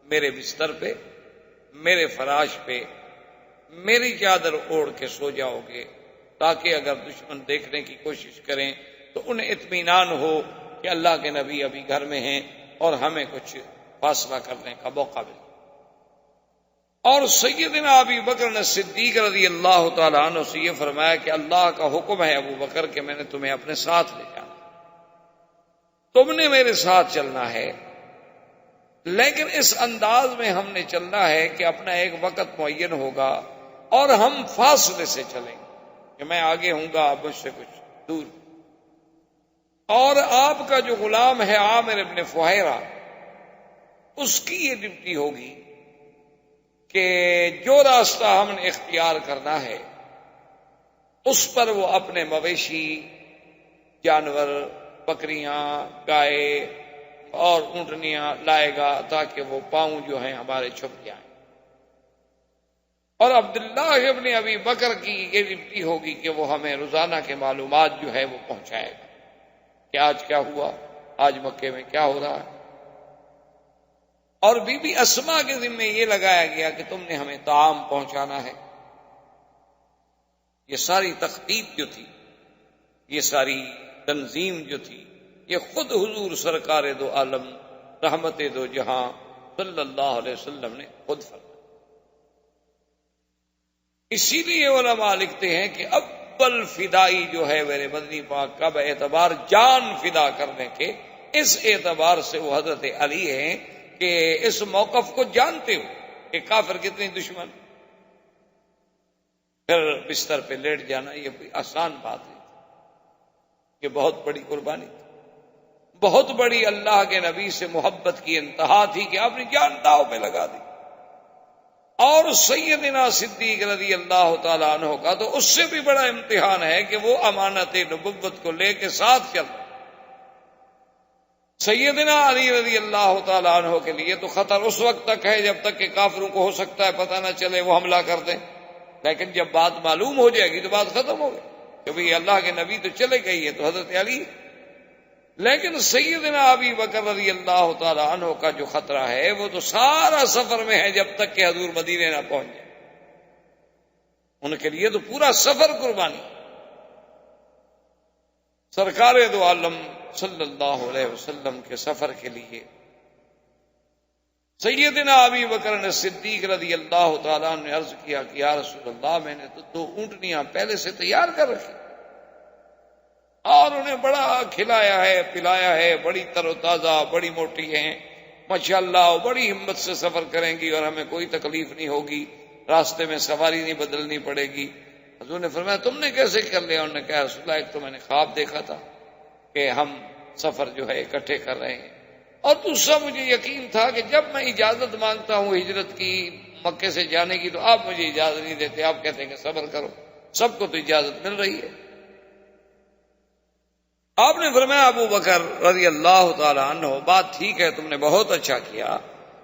میرے بستر پہ، میرے فراش پہ میری چادر اوڑھ کے سو جاؤ گے، تاکہ اگر دشمن دیکھنے کی کوشش کریں تو انہیں اطمینان ہو کہ اللہ کے نبی ابھی گھر میں ہیں اور ہمیں کچھ فاصلہ کرنے کا موقع ملے۔ اور سیدنا ابی بکر صدیق رضی اللہ تعالیٰ عنہ سے یہ فرمایا کہ اللہ کا حکم ہے ابو بکر کہ میں نے تمہیں اپنے ساتھ لے جانا، تم نے میرے ساتھ چلنا ہے، لیکن اس انداز میں ہم نے چلنا ہے کہ اپنا ایک وقت معین ہوگا اور ہم فاصلے سے چلیں کہ میں آگے ہوں گا، آپ مجھ سے کچھ دور، اور آپ کا جو غلام ہے عامر ابن فہیرہ، اس کی یہ ڈیوٹی ہوگی کہ جو راستہ ہم نے اختیار کرنا ہے اس پر وہ اپنے مویشی جانور، بکریاں، گائے اور اونٹنیاں لائے گا تاکہ وہ پاؤں جو ہیں ہمارے چھپ جائیں۔ اور عبداللہ ابن ابی بکر کی یہ ڈیوٹی ہوگی کہ وہ ہمیں روزانہ کے معلومات جو ہے وہ پہنچائے گا کہ آج کیا ہوا، آج مکے میں کیا ہو رہا ہے۔ اور بی بی اسما کے ذمے یہ لگایا گیا کہ تم نے ہمیں طعام پہنچانا ہے۔ یہ ساری تخطیط جو تھی، یہ ساری تنظیم جو تھی، یہ خود حضور سرکار دو عالم رحمت دو جہاں صلی اللہ علیہ وسلم نے خود فرمایا۔ اسی لیے علماء لکھتے ہیں کہ اول فدائی جو ہے میرے مدنی پاک کا باعتبار جان فدا کرنے کے، اس اعتبار سے وہ حضرت علی ہیں کہ اس موقف کو جانتے ہو کہ کافر کتنی دشمن، پھر بستر پہ لیٹ جانا یہ کوئی آسان بات نہیں، یہ بہت بڑی قربانی تھی، بہت بڑی اللہ کے نبی سے محبت کی انتہا تھی کہ آپ نے جان داؤ پہ لگا دی۔ اور سیدنا صدیق رضی اللہ تعالیٰ عنہ کا تو اس سے بھی بڑا امتحان ہے کہ وہ امانت نبوت کو لے کے ساتھ چل رہا، سیدنا علی رضی اللہ تعالیٰ عنہ کے لیے تو خطر اس وقت تک ہے جب تک کہ کافروں کو ہو سکتا ہے پتہ نہ چلے وہ حملہ کر دیں، لیکن جب بات معلوم ہو جائے گی تو بات ختم ہو گئی کہ بھئی اللہ کے نبی تو چلے گئی ہے تو حضرت علی۔ لیکن سیدنا ابی بکر رضی اللہ تعالیٰ عنہ کا جو خطرہ ہے وہ تو سارا سفر میں ہے جب تک کہ حضور مدینے نہ پہنچ جائے، ان کے لیے تو پورا سفر قربانی۔ سرکار دو عالم صلی اللہ علیہ وسلم کے سفر کے لیے سیدنا ابی بکر صدیق رضی اللہ تعالیٰ عنہ نے عرض کیا کہ یا رسول اللہ میں نے تو 2 اونٹنیاں پہلے سے تیار کر رکھی اور انہیں بڑا کھلایا ہے پلایا ہے، بڑی تر و تازہ، بڑی موٹی ہیں ماشاءاللہ، بڑی ہمت سے سفر کریں گی اور ہمیں کوئی تکلیف نہیں ہوگی، راستے میں سواری نہیں بدلنی پڑے گی۔ حضور نے فرمایا تم نے کیسے کر لیا؟ انہوں نے کہا رسول اللہ ایک تو میں نے خواب دیکھا تھا کہ ہم سفر جو ہے اکٹھے کر رہے ہیں، اور دوسرا مجھے یقین تھا کہ جب میں اجازت مانگتا ہوں ہجرت کی مکے سے جانے کی تو آپ مجھے اجازت نہیں دیتے، آپ کہتے ہیں کہ صبر کرو، سب کو تو اجازت مل رہی ہے۔ آپ نے فرمایا ابو بکر رضی اللہ تعالی عنہ بات ٹھیک ہے، تم نے بہت اچھا کیا،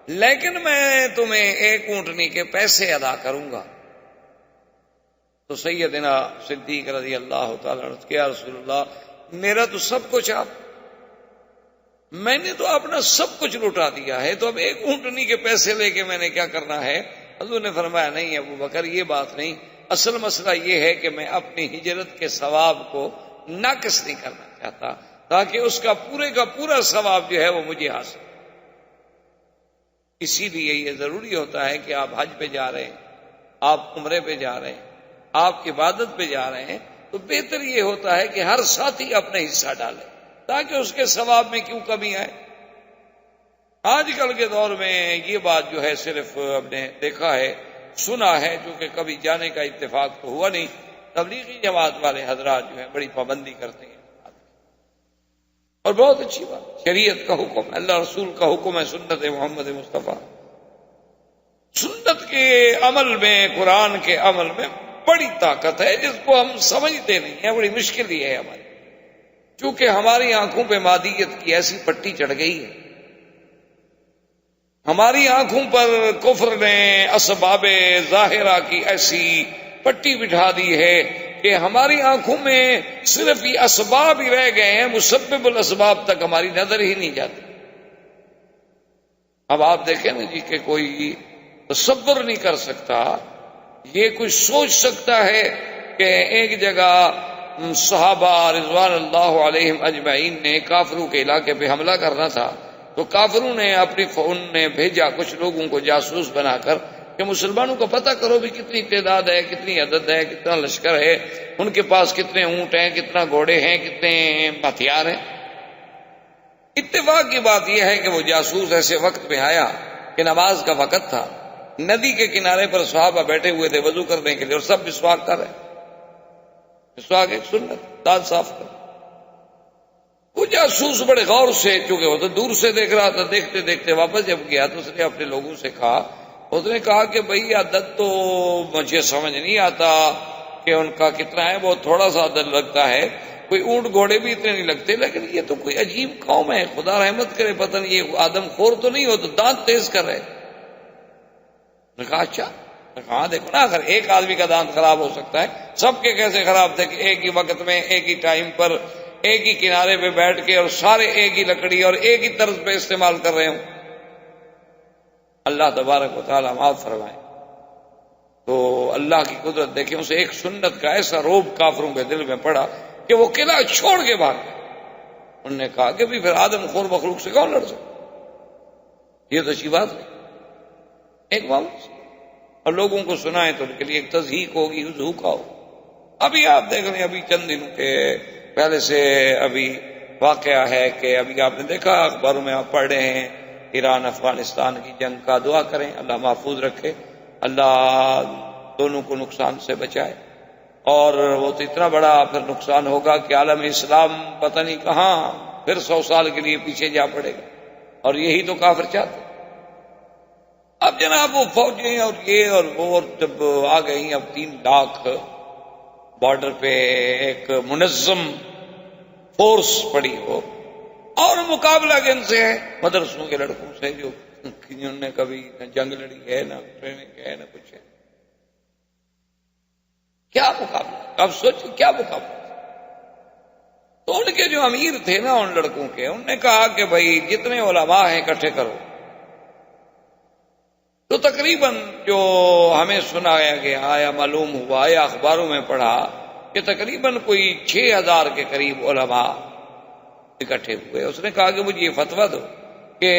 لیکن میں تمہیں 1 اونٹنی کے پیسے ادا کروں گا۔ تو سیدنا صدیق رضی اللہ تعالی عنہ کہ یا رسول اللہ میرا تو سب کچھ آپ، میں نے تو اپنا سب کچھ لوٹا دیا ہے، تو اب 1 اونٹنی کے پیسے لے کے میں نے کیا کرنا ہے؟ حضور نے فرمایا نہیں ابو بکر یہ بات نہیں، اصل مسئلہ یہ ہے کہ میں اپنی ہجرت کے ثواب کو ناقص نہیں کرنا چاہتا تاکہ اس کا پورے کا پورا ثواب جو ہے وہ مجھے حاصل۔ اسی لیے یہ ضروری ہوتا ہے کہ آپ حج پہ جا رہے ہیں، آپ عمرے پہ جا رہے ہیں، آپ عبادت پہ جا رہے ہیں، تو بہتر یہ ہوتا ہے کہ ہر ساتھی اپنا حصہ ڈالے تاکہ اس کے ثواب میں کیوں کمی آئے۔ آج کل کے دور میں یہ بات جو ہے صرف ہم نے دیکھا ہے، سنا ہے، جو کہ کبھی جانے کا اتفاق تو ہوا نہیں۔ تبلیغی جماعت والے حضرات جو ہیں بڑی پابندی کرتے ہیں اور بہت اچھی بات، شریعت کا حکم ہے، اللہ رسول کا حکم ہے، سنت محمد مصطفیٰ، سنت کے عمل میں، قرآن کے عمل میں بڑی طاقت ہے جس کو ہم سمجھتے نہیں ہیں، بڑی مشکل یہ ہے ہماری، چونکہ ہماری آنکھوں پہ مادیت کی ایسی پٹی چڑھ گئی ہے، ہماری آنکھوں پر کفر نے اسباب ظاہرہ کی ایسی پٹی بٹھا دی ہے کہ ہماری آنکھوں میں صرف یہ اسباب ہی رہ گئے ہیں، مسبب الاسباب تک ہماری نظر ہی نہیں جاتی۔ اب آپ دیکھیں نا جی کہ کوئی تصور نہیں کر سکتا، یہ کوئی سوچ سکتا ہے کہ ایک جگہ صحابہ رضوان اللہ علیہم اجمعین نے کافروں کے علاقے پہ حملہ کرنا تھا تو کافروں نے اپنی فون نے بھیجا کچھ لوگوں کو جاسوس بنا کر کہ مسلمانوں کو پتہ کرو بھی کتنی تعداد ہے، کتنی عدد ہے، کتنا لشکر ہے، ان کے پاس کتنے اونٹ ہیں، کتنا گھوڑے ہیں، کتنے ہتھیار ہیں۔ اتفاق کی بات یہ ہے کہ وہ جاسوس ایسے وقت میں آیا کہ نماز کا وقت تھا، ندی کے کنارے پر صحابہ بیٹھے ہوئے تھے وضو کرنے کے لیے اور سب مسواک کر رہے، مسواک ایک سنت، دانت صاف کر۔ وہ جاسوس بڑے غور سے، چونکہ وہ تو دور سے دیکھ رہا تھا، دیکھتے دیکھتے واپس جب گیا تو اس نے اپنے لوگوں سے کہا، اس نے کہا کہ بھئی عدد تو مجھے سمجھ نہیں آتا کہ ان کا کتنا ہے، بہت تھوڑا سا عدد لگتا ہے، کوئی اونٹ گھوڑے بھی اتنے نہیں لگتے، لیکن یہ تو کوئی عجیب قوم ہے، خدا رحمت کرے، پتہ نہیں یہ آدم خور تو نہیں ہو، تو دانت تیز کر رہے۔ نے کہا اچھا، کہاں دیکھو نا اگر ایک آدمی کا دانت خراب ہو سکتا ہے، سب کے کیسے خراب تھے کہ ایک ہی وقت میں، ایک ہی ٹائم پر، ایک ہی کنارے پہ بیٹھ کے اور سارے ایک ہی لکڑی اور ایک ہی طرز پہ استعمال کر رہے ہوں۔ اللہ تبارک و تعالیٰ معاف فرمائے۔ تو اللہ کی قدرت دیکھیں، اسے ایک سنت کا ایسا روب کافروں کے دل میں پڑا کہ وہ قلعہ چھوڑ کے بھاگ گئے۔ انہوں نے کہا کہ بھی پھر آدم خور مخلوق سے کون لڑ سکتا، یہ تو اچھی بات ہے، ایک معاملہ اور لوگوں کو سنائیں تو ان کے لیے ایک تضحیق ہوگی، ذوقا ہو۔ ابھی آپ دیکھ رہے ہیں، ابھی چند دنوں کے پہلے سے ابھی واقعہ ہے کہ ابھی آپ نے دیکھا اخباروں میں آپ پڑھ رہے ہیں ایران افغانستان کی جنگ کا، دعا کریں اللہ محفوظ رکھے، اللہ دونوں کو نقصان سے بچائے، اور وہ تو اتنا بڑا پھر نقصان ہوگا کہ عالم اسلام پتہ نہیں کہاں پھر 100 سال کے لیے پیچھے جا پڑے گا، اور یہی تو کافر چاہتے۔ اب جناب وہ فوجیں اور یہ اور وہ جب آ گئی، اب 3 لاکھ بارڈر پہ ایک منظم فورس پڑی ہو، اور مقابلہ کن سے ہے؟ مدرسوں کے لڑکوں سے جو انہوں نے کبھی نہ جنگ لڑی ہے، نہ ٹریننگ ہے، نہ کچھ ہے۔ کیا مقابلہ؟ اب سوچ کیا مقابلہ؟ تو ان کے جو امیر تھے نا ان لڑکوں کے، انہوں نے کہا کہ بھائی جتنے علماء ہیں اکٹھے کرو۔ تو تقریباً جو ہمیں سنایا گیا یا معلوم ہوا یا اخباروں میں پڑھا کہ تقریباً کوئی 6000 کے قریب علماء اکٹھے ہوئے۔ اس نے کہا کہ مجھے یہ فتویٰ دو کہ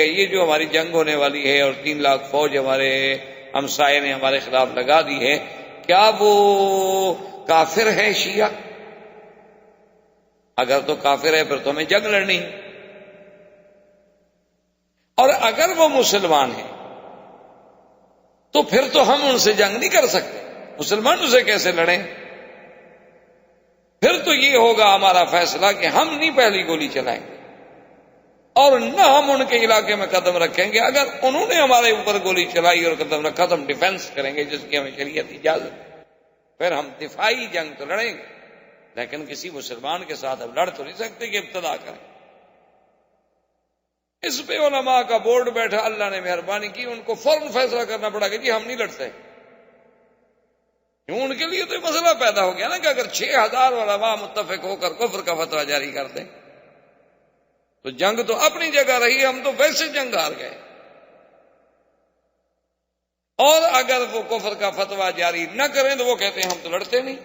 یہ جو ہماری جنگ ہونے والی ہے اور 3 لاکھ فوج ہمارے ہمسائے نے ہمارے خلاف لگا دی ہے، کیا وہ کافر ہے شیعہ؟ اگر تو کافر ہے پھر تو ہمیں جنگ لڑنی ہے، اور اگر وہ مسلمان ہیں تو پھر تو ہم ان سے جنگ نہیں کر سکتے، مسلمانوں سے کیسے لڑیں؟ پھر تو یہ ہوگا ہمارا فیصلہ کہ ہم نہیں پہلی گولی چلائیں گے اور نہ ہم ان کے علاقے میں قدم رکھیں گے۔ اگر انہوں نے ہمارے اوپر گولی چلائی اور قدم رکھا تو ہم ڈیفنس کریں گے جس کی ہمیں شریعت اجازت ہے، پھر ہم دفاعی جنگ تو لڑیں گے، لیکن کسی مسلمان کے ساتھ اب لڑ تو نہیں سکتے کہ ابتدا کریں۔ اس پہ علماء کا بورڈ بیٹھا، اللہ نے مہربانی کی، ان کو فوراً فیصلہ کرنا پڑا کہ جی ہم نہیں لڑتے۔ ان کے لیے تو یہ مسئلہ پیدا ہو گیا نا کہ اگر 6000 علماء متفق ہو کر کفر کا فتویٰ جاری کر دیں تو جنگ تو اپنی جگہ رہی، ہم تو ویسے جنگ ہار گئے، اور اگر وہ کفر کا فتویٰ جاری نہ کریں تو وہ کہتے ہیں ہم تو لڑتے نہیں،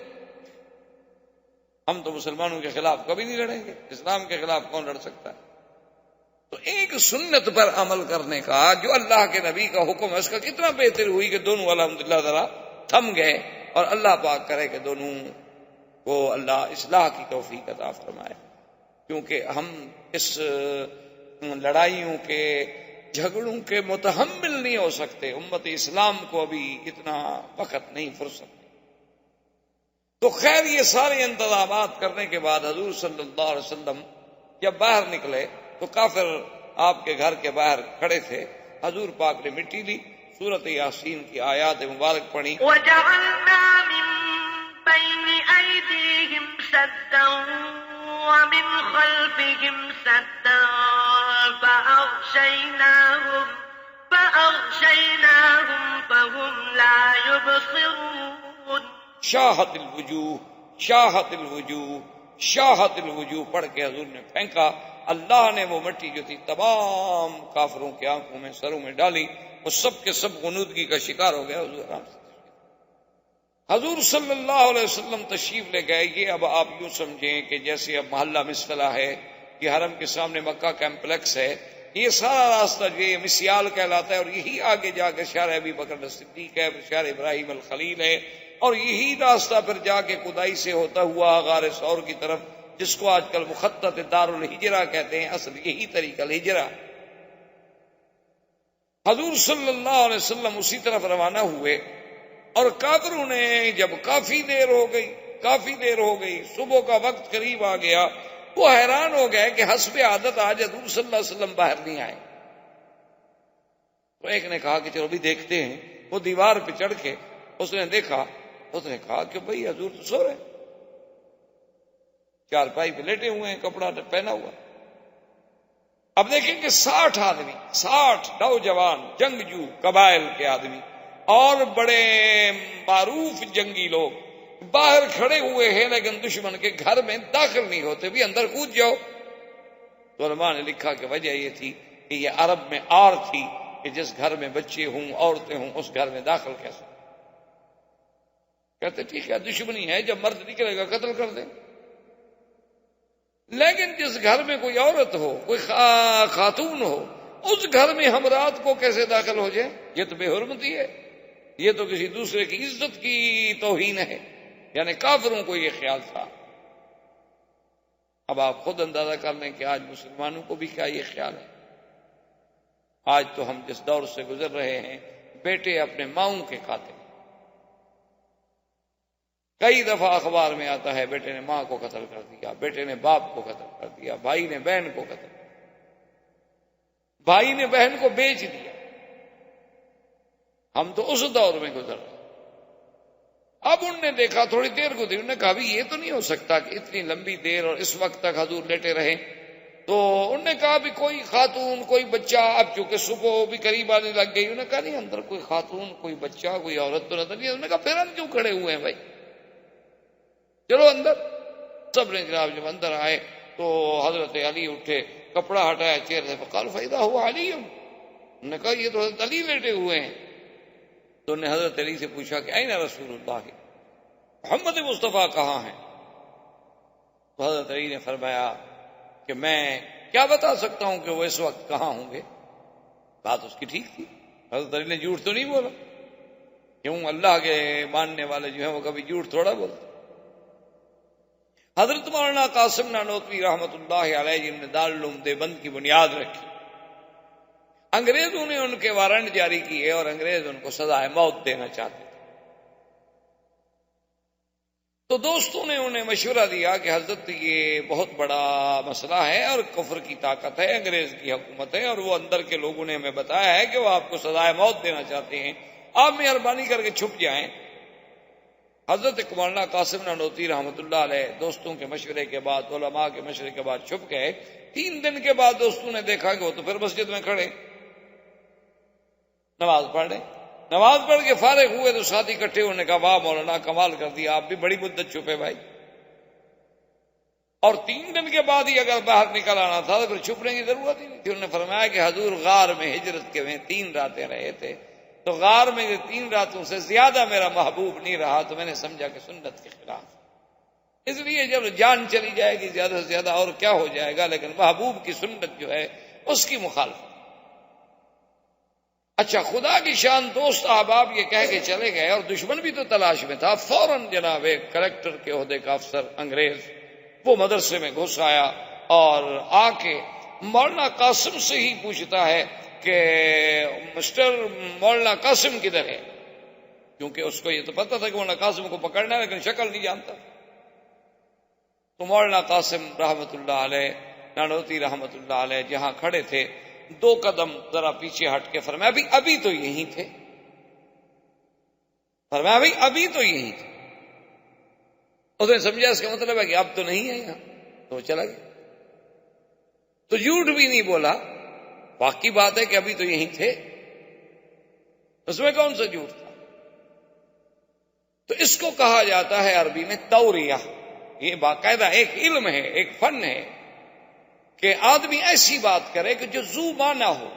ہم تو مسلمانوں کے خلاف کبھی نہیں لڑیں گے، اسلام کے خلاف کون لڑ سکتا ہے؟ تو ایک سنت پر عمل کرنے کا جو اللہ کے نبی کا حکم ہے، اس کا کتنا بہتر ہوئی کہ دونوں الحمدللہ ذرا تھم گئے، اور اللہ پاک کرے کہ دونوں کو اللہ اصلاح کی توفیق عطا فرمائے، کیونکہ ہم اس لڑائیوں کے جھگڑوں کے متحمل نہیں ہو سکتے، امت اسلام کو ابھی اتنا وقت نہیں، فرصت۔ تو خیر یہ سارے انتظامات کرنے کے بعد حضور صلی اللہ علیہ وسلم جب باہر نکلے تو کافر آپ کے گھر کے باہر کھڑے تھے، حضور پاک نے مٹی لی، سورۃ یاسین کی آیات مبارک پڑھی، وَجَعَلْنَا مِن بَيْنِ أَيْدِيهِمْ سَدًّا وَمِنْ خَلْفِهِمْ سَدًّا فَأَغْشَيْنَاهُمْ فَهُمْ لَا يُبْصِرُونَ۔ شاہت الوجوہ، شاہت الوجوہ، شاہت الوجوہ پڑھ کے حضور نے پھینکا، اللہ نے وہ مٹی جو تھی تمام کافروں کی آنکھوں میں، سروں میں ڈالی، وہ سب کے سب غنودگی کا شکار ہو گیا۔ حضور آرام سے حضور صلی اللہ علیہ وسلم تشریف لے گئے۔ یہ اب آپ یوں سمجھیں کہ جیسے اب محلہ مسفلہ ہے، یہ حرم کے سامنے مکہ کمپلیکس ہے، یہ سارا راستہ جو یہ مسیال کہلاتا ہے، اور یہی آگے جا کے شہر ابی بکر صدیق ہے، شہر ابراہیم الخلیل ہے، اور یہی راستہ پھر جا کے کدائی سے ہوتا ہوا غار ثور کی طرف، جس کو آج کل مخطط دار الہجرہ کہتے ہیں، اصل یہی طریقہ الہجرہ۔ حضور صلی اللہ علیہ وسلم اسی طرف روانہ ہوئے، اور کافروں نے جب کافی دیر ہو گئی، صبح کا وقت قریب آ گیا، وہ حیران ہو گئے کہ حسب عادت آج حضور صلی اللہ علیہ وسلم باہر نہیں آئے۔ تو ایک نے کہا کہ چلو بھی دیکھتے ہیں، وہ دیوار پہ چڑھ کے اس نے دیکھا، اس نے کہا کہ بھئی حضور تو سو رہے، چارپائی پہ لیٹے ہوئے ہیں، کپڑا پہنا ہوا۔ اب دیکھیں کہ 60 آدمی، 60 نوجوان جنگجو قبائل کے آدمی اور بڑے معروف جنگی لوگ باہر کھڑے ہوئے ہیں، لیکن دشمن کے گھر میں داخل نہیں ہوتے، بھی اندر کود جاؤ۔ تو علماء نے لکھا کہ وجہ یہ تھی کہ یہ عرب میں آر تھی کہ جس گھر میں بچے ہوں، عورتیں ہوں، اس گھر میں داخل کیسے؟ کہتے ٹھیک ہے دشمنی ہے، جب مرد نکلے گا قتل کر دیں، لیکن جس گھر میں کوئی عورت ہو، کوئی خاتون ہو، اس گھر میں ہم رات کو کیسے داخل ہو جائیں؟ یہ تو بے حرمتی ہے، یہ تو کسی دوسرے کی عزت کی توہین ہے۔ یعنی کافروں کو یہ خیال تھا۔ اب آپ خود اندازہ کر لیں کہ آج مسلمانوں کو بھی کیا یہ خیال ہے۔ آج تو ہم جس دور سے گزر رہے ہیں، بیٹے اپنے ماؤں کے قاتل، کئی دفعہ اخبار میں آتا ہے بیٹے نے ماں کو قتل کر دیا، بیٹے نے باپ کو قتل کر دیا، بھائی نے بہن کو قتل کر دیا، بھائی نے بہن کو بیچ دیا۔ ہم تو اس دور میں گزر رہے ہیں۔ اب انہوں نے دیکھا، تھوڑی دیر گزری، انہوں نے کہا بھی یہ تو نہیں ہو سکتا کہ اتنی لمبی دیر اور اس وقت تک حضور لیٹے رہے۔ تو انہوں نے کہا بھی کوئی خاتون کوئی بچہ، اب چونکہ صبح بھی قریب آنے لگ گئی، انہوں نے کہا نہیں اندر کوئی خاتون کوئی بچہ کوئی عورت تو نظر نہیں. انہوں نے کہا پھر ہم کیوں کھڑے ہوئے ہیں بھائی، چلو اندر. سب نے جناب جب اندر آئے تو حضرت علی اٹھے، کپڑا ہٹایا چہرے سے، فقال فإذا هو علی. انہوں نے کہا یہ تو حضرت علی لیٹے ہوئے ہیں. تو انہوں نے حضرت علی سے پوچھا کہ این رسول اللہ، محمد مصطفیٰ کہاں ہیں؟ تو حضرت علی نے فرمایا کہ میں کیا بتا سکتا ہوں کہ وہ اس وقت کہاں ہوں گے. بات اس کی ٹھیک تھی، حضرت علی نے جھوٹ تو نہیں بولا. کیوں؟ اللہ کے ماننے والے جو ہیں وہ کبھی جھوٹ تھوڑا بولتے. حضرت مولانا قاسم نانوتوی رحمۃ اللہ علیہ جن نے دارالعلوم دیوبند کی بنیاد رکھی، انگریزوں نے ان کے وارنٹ جاری کیے اور انگریز ان کو سزائے موت دینا چاہتے تھے. تو دوستوں نے انہیں مشورہ دیا کہ حضرت یہ بہت بڑا مسئلہ ہے اور کفر کی طاقت ہے، انگریز کی حکومت ہے، اور وہ اندر کے لوگوں نے ہمیں بتایا ہے کہ وہ آپ کو سزائے موت دینا چاہتے ہیں، آپ مہربانی کر کے چھپ جائیں. حضرت مولانا قاسم نانوتوی رحمۃ اللہ علیہ دوستوں کے مشورے کے بعد، علماء کے مشورے کے بعد چھپ گئے. 3 دن کے بعد دوستوں نے دیکھا کہ وہ تو پھر مسجد میں کھڑے نماز پڑھ رہے. نماز پڑھ کے فارغ ہوئے تو ساتھی اکٹھے انہوں نے کہا واہ مولانا کمال کر دیا، آپ بھی بڑی مدت چھپے بھائی، اور 3 دن کے بعد ہی اگر باہر نکل آنا تھا تو پھر چھپنے کی ضرورت ہی نہیں تھی. انہوں نے فرمایا کہ حضور غار میں ہجرت کے میں 3 راتیں رہے تھے، تو غار میں 3 راتوں سے زیادہ میرا محبوب نہیں رہا، تو میں نے سمجھا کہ سنت کے خلاف، اس لیے جب جان چلی جائے گی زیادہ سے زیادہ اور کیا ہو جائے گا، لیکن محبوب کی سنت جو ہے اس کی مخالفت. اچھا خدا کی شان دوست احباب یہ کہہ کے چلے گئے اور دشمن بھی تو تلاش میں تھا. فوراً جناب ایک کلیکٹر کے عہدے کا افسر انگریز وہ مدرسے میں گھس آیا اور آ کے مولانا قاسم سے ہی پوچھتا ہے کہ مسٹر مولانا قاسم کدھر ہے، کیونکہ اس کو یہ تو پتا تھا کہ مولانا قاسم کو پکڑنا ہے لیکن شکل نہیں جانتا. تو مولانا قاسم رحمت اللہ علیہ نانوتوی رحمت اللہ علیہ جہاں کھڑے تھے 2 قدم ذرا پیچھے ہٹ کے فرمایا ابھی تو یہی تھے، فرمایا ابھی تو یہی تھے. اس نے سمجھا اس کا مطلب ہے کہ اب تو نہیں ہے یہاں، تو چلا گیا. تو جھوٹ بھی نہیں بولا، واقعی بات ہے کہ ابھی تو یہی تھے، اس میں کون سا جھوٹ تھا. تو اس کو کہا جاتا ہے عربی میں توریہ. یہ باقاعدہ ایک علم ہے، ایک فن ہے کہ آدمی ایسی بات کرے کہ جو ذو معنی ہو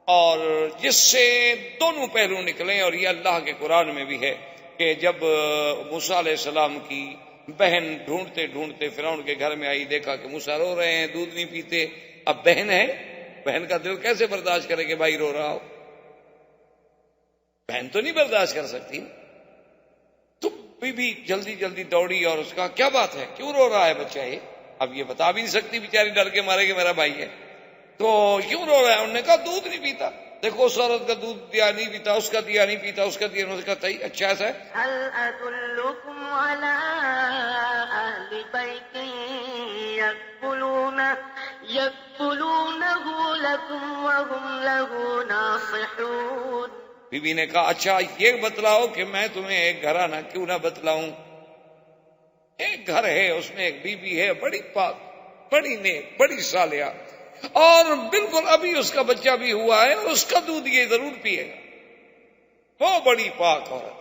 اور جس سے دونوں پہلو نکلیں. اور یہ اللہ کے قرآن میں بھی ہے کہ جب موسیٰ علیہ السلام کی بہن ڈھونڈتے ڈھونڈتے فرعون کے گھر میں آئی، دیکھا کہ موسیٰ رو رہے ہیں، دودھ نہیں پیتے. اب بہن ہے، بہن کا دل کیسے برداشت کرے کہ بھائی رو رہا ہو، بہن تو نہیں برداشت کر سکتی. تو بی جلدی جلدی دوڑی اور اس کا کیا بات ہے، کیوں رو رہا ہے بچہ یہ؟ اب یہ بتا بھی نہیں سکتی بیچاری، ڈر کے مارے کہ میرا بھائی ہے. تو کیوں رو رہا ہے؟ انہوں نے کہا دودھ نہیں پیتا، دیکھو اس عورت کا دودھ دیا نہیں پیتا، اس کا دیا نہیں پیتا، اس کا دیا. انہوں نے کہا صحیح، اچھا ایسا ہے. هل أدلكم على أهل بيت يكفلونه لكم وهم له ناصحون. بی بی نے کہا اچھا یہ بتلاؤ کہ میں تمہیں ایک گھرانہ کیوں نہ بتلاؤں. ایک گھر ہے، اس میں ایک بی بی ہے، بڑی پاک، بڑی نیک، بڑی صالحہ، اور بالکل ابھی اس کا بچہ بھی ہوا ہے، اس کا دودھ یہ ضرور پیے گا، وہ بڑی پاک عورت.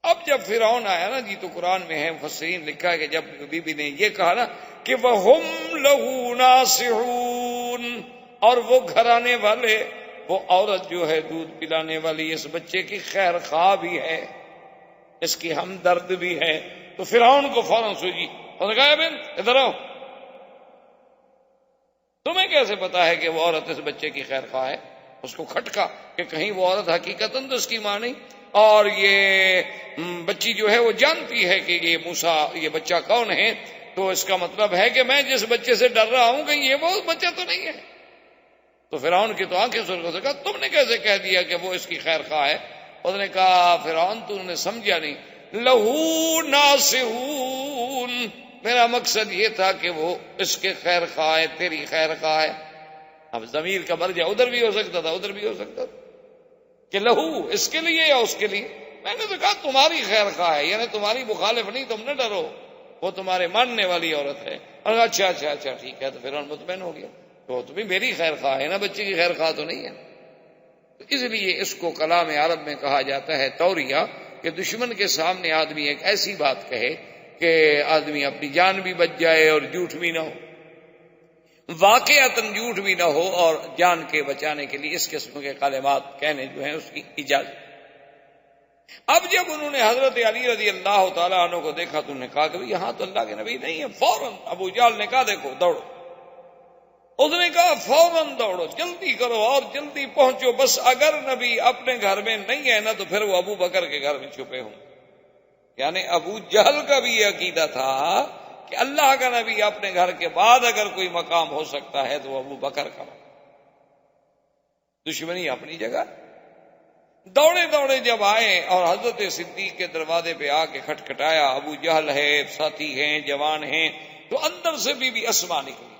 اب جب فرعون آیا نا جی، تو قرآن میں ہے، مفسرین لکھا ہے کہ جب بی بی نے یہ کہا نا کہ وَهُمْ لَهُ نَاصِحُونَ، اور وہ گھرانے والے، وہ عورت جو ہے دودھ پلانے والی اس بچے کی خیر خواہ بھی ہے، اس کی ہمدرد بھی ہے. تو فرعون کو فوراً سوچی، اس نے کہا بہن ادھر آؤ، تمہیں کیسے پتا ہے کہ وہ عورت اس بچے کی خیر خواہ ہے؟ اس کو کھٹکا کہ کہیں وہ عورت حقیقتاً تو اس کی ماں نہیں، اور یہ بچی جو ہے وہ جانتی ہے کہ یہ موسیٰ، یہ بچہ کون ہے، تو اس کا مطلب ہے کہ میں جس بچے سے ڈر رہا ہوں کہ یہ وہ بچہ تو نہیں ہے. تو فرعون کی تو آنکھیں سرخ ہو سکا، تم نے کیسے کہہ دیا کہ وہ اس کی خیر خواہ ہے؟ اس نے کہا فرعون تو نے سمجھا نہیں، لہو ناصحون، میرا مقصد یہ تھا کہ وہ اس کے خیر خواہ ہے، تیری خیر خواہ ہے. اب ضمیر کا مرجع ادھر بھی ہو سکتا تھا، ادھر بھی ہو سکتا تھا کہ لہو اس کے لیے یا اس کے لیے. میں نے تو کہا تمہاری خیر خواہ ہے، یعنی تمہاری مخالف نہیں، تم نہ ڈرو. وہ تمہارے ماننے والی عورت ہے۔ اور اچھا اچھا اچھا ٹھیک ہے، تو فرعون مطمئن ہو گیا، تو تمہیں میری خیر خواہ ہے نا، بچے کی خیر خواہ تو نہیں ہے۔ تو اس لیے اس کو کلام عرب میں کہا جاتا ہے توریہ، کہ دشمن کے سامنے آدمی ایک ایسی بات کہے کہ آدمی اپنی جان بھی بچ جائے اور جھوٹ بھی نہ ہو، واقعتاً جھوٹ بھی نہ ہو، اور جان کے بچانے کے لیے اس قسم کے کلمات کہنے جو ہیں اس کی اجازت۔ اب جب انہوں نے حضرت علی رضی اللہ تعالیٰ عنہ کو دیکھا تو انہوں نے کہا کہ یہاں تو اللہ کے نبی نہیں ہے، فوراً ابو جہل نے کہا دیکھو دوڑو، اس نے کہا فوراً دوڑو، جلدی کرو اور جلدی پہنچو، بس اگر نبی اپنے گھر میں نہیں ہے نا تو پھر وہ ابو بکر کے گھر میں چھپے ہوں۔ یعنی ابو جہل کا بھی یہ عقیدہ تھا کہ اللہ کا نبی اپنے گھر کے بعد اگر کوئی مقام ہو سکتا ہے تو ابو بکر کا مقام۔ دشمنی اپنی جگہ۔ دوڑے دوڑے جب آئے اور حضرت صدیق کے دروازے پہ آ کے کھٹکھٹایا، ابو جہل ہے، ساتھی ہیں، جوان ہیں، تو اندر سے بی بی اسما نکلی۔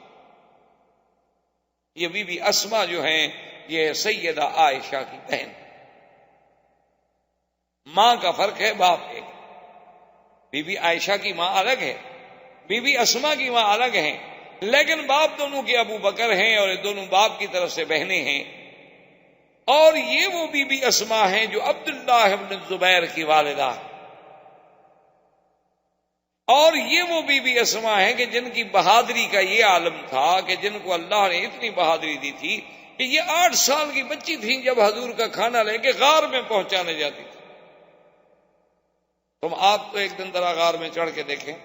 یہ بی بی اسما جو ہیں یہ سیدہ عائشہ کی بہن، ماں کا فرق ہے، باپ ایک۔ بی بی عائشہ کی ماں الگ ہے، بی بی اسما کی ماں الگ ہیں، لیکن باپ دونوں کے ابو بکر ہیں اور یہ دونوں باپ کی طرف سے بہنیں ہیں۔ اور یہ وہ بی بی اسما ہیں جو عبداللہ ابن زبیر کی والدہ ہیں، اور یہ وہ بی بی اسما ہیں کہ جن کی بہادری کا یہ عالم تھا کہ جن کو اللہ نے اتنی بہادری دی تھی کہ یہ 8 سال کی بچی تھیں جب حضور کا کھانا لے کے غار میں پہنچانے جاتی تھی۔ تم آپ تو ایک دن ذرا غار میں چڑھ کے دیکھیں،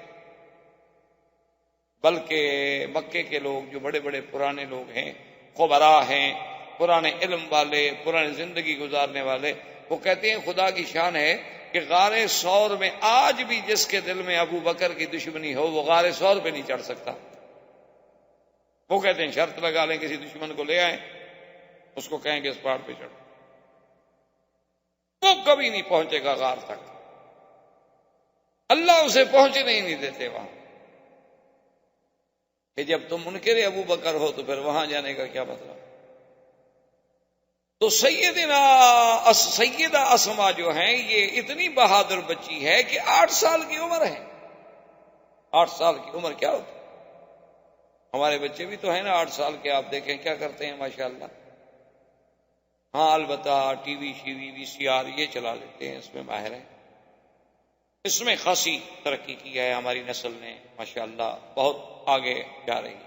بلکہ مکے کے لوگ جو بڑے بڑے پرانے لوگ ہیں، خبراء ہیں، پرانے علم والے، پرانی زندگی گزارنے والے، وہ کہتے ہیں خدا کی شان ہے کہ غار ثور میں آج بھی جس کے دل میں ابو بکر کی دشمنی ہو وہ غار ثور پہ نہیں چڑھ سکتا۔ وہ کہتے ہیں شرط لگا لیں کسی دشمن کو لے آئیں، اس کو کہیں کہ اس پہاڑ پہ چڑھو، وہ کبھی نہیں پہنچے گا غار تک، اللہ اسے پہنچنے ہی نہیں دیتے وہاں۔ کہ جب تم منکر ابو بکر ہو تو پھر وہاں جانے کا کیا مطلب؟ تو سیدہ اسما جو ہیں یہ اتنی بہادر بچی ہے کہ 8 سال کی عمر ہے۔ 8 سال کی عمر کیا ہوتی ہے؟ ہمارے بچے بھی تو ہیں نا 8 سال کے، آپ دیکھیں کیا کرتے ہیں ماشاءاللہ۔ ہاں البتہ ٹی وی شیوی وی سی آر یہ چلا لیتے ہیں، اس میں ماہر ہیں، اس میں خاصی ترقی کی ہے ہماری نسل نے ماشاءاللہ، بہت آگے جا رہی ہے۔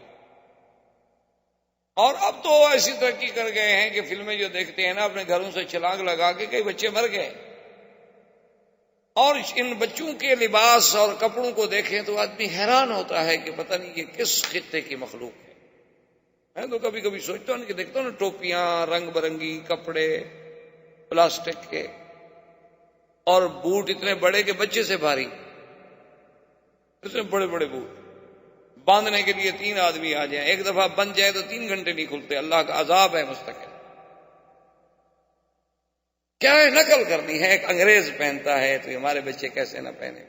اور اب تو ایسی ترقی کر گئے ہیں کہ فلمیں جو دیکھتے ہیں نا اپنے گھروں سے چھلانگ لگا کے کئی بچے مر گئے، اور ان بچوں کے لباس اور کپڑوں کو دیکھیں تو آدمی حیران ہوتا ہے کہ پتہ نہیں یہ کس خطے کی مخلوق ہے۔ میں تو کبھی کبھی سوچتا ہوں کہ دیکھتا ہوں نا ٹوپیاں، رنگ برنگی کپڑے پلاسٹک کے، اور بوٹ اتنے بڑے کہ بچے سے بھاری، اتنے بڑے بڑے بوٹ باندھنے کے لیے 3 آدمی آ جائیں، ایک دفعہ بند جائے تو 3 گھنٹے نہیں کھلتے، اللہ کا عذاب ہے مستقل۔ کیا ہے نقل کرنی ہے، ایک انگریز پہنتا ہے تو ہمارے بچے کیسے نہ پہنے؟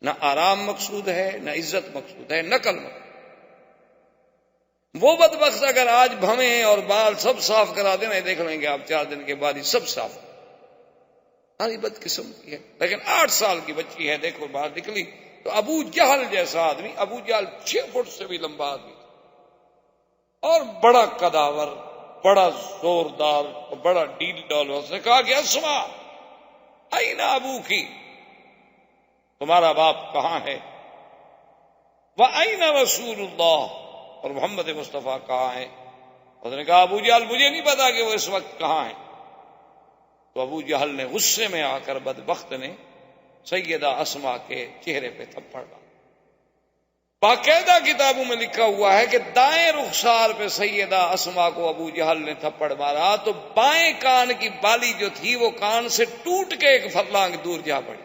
نہ آرام مقصود ہے، نہ عزت مقصود ہے، نقل مقصود۔ وہ بدبخت اگر آج بھویں اور بال سب صاف کرا دینا، دیکھ لیں گے آپ 4 دن کے بعد ہی سب صاف، ساری بد قسم کی ہے۔ لیکن 8 سال کی بچی ہے، دیکھو باہر نکلی تو ابو جہل جیسا آدمی، ابو جہل 6 فٹ سے بھی لمبا آدمی اور بڑا قداور، بڑا زوردار اور بڑا ڈیل ڈال، اس نے کہا کہ اسما این ابو کی، تمہارا باپ کہاں ہے؟ وَأَيْنَ رسول اللہ، اور محمد مصطفیٰ کہاں ہے؟ اس نے کہا ابو جہل مجھے نہیں پتا کہ وہ اس وقت کہاں ہے۔ تو ابو جہل نے غصے میں آ کر بدبخت نے سیدہ اسما کے چہرے پہ تھپڑ ڈالا۔ باقاعدہ کتابوں میں لکھا ہوا ہے کہ دائیں رخسار پہ سیدہ اسما کو ابو جہل نے تھپڑ مارا تو بائیں کان کی بالی جو تھی وہ کان سے ٹوٹ کے 1 فرلانگ دور جا پڑی،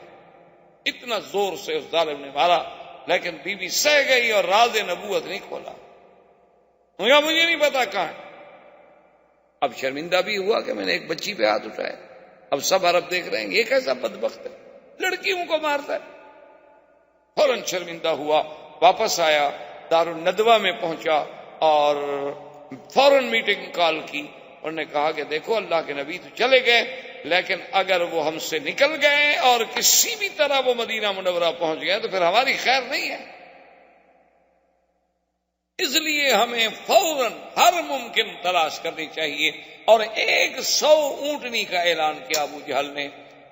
اتنا زور سے اس ظالم نے مارا، لیکن بی بی سہ گئی اور راز نبوت نہیں کھولا۔ مجھے نہیں پتا کہاں ہے۔ اب شرمندہ بھی ہوا کہ میں نے ایک بچی پہ ہاتھ اٹھایا، اب سب عرب دیکھ رہے ہیں یہ کیسا بدبخت ہے، لڑکیوں کو مارتا ہے۔ فوراً شرمندہ ہوا، واپس آیا، دارالندوہ میں پہنچا اور فوراً میٹنگ کال کی، انہوں نے کہا کہ دیکھو اللہ کے نبی تو چلے گئے، لیکن اگر وہ ہم سے نکل گئے اور کسی بھی طرح وہ مدینہ منورہ پہنچ گئے تو پھر ہماری خیر نہیں ہے. اس لیے ہمیں فوراً ہر ممکن تلاش کرنی چاہیے. اور 100 اونٹنی کا اعلان کیا ابو جہل نے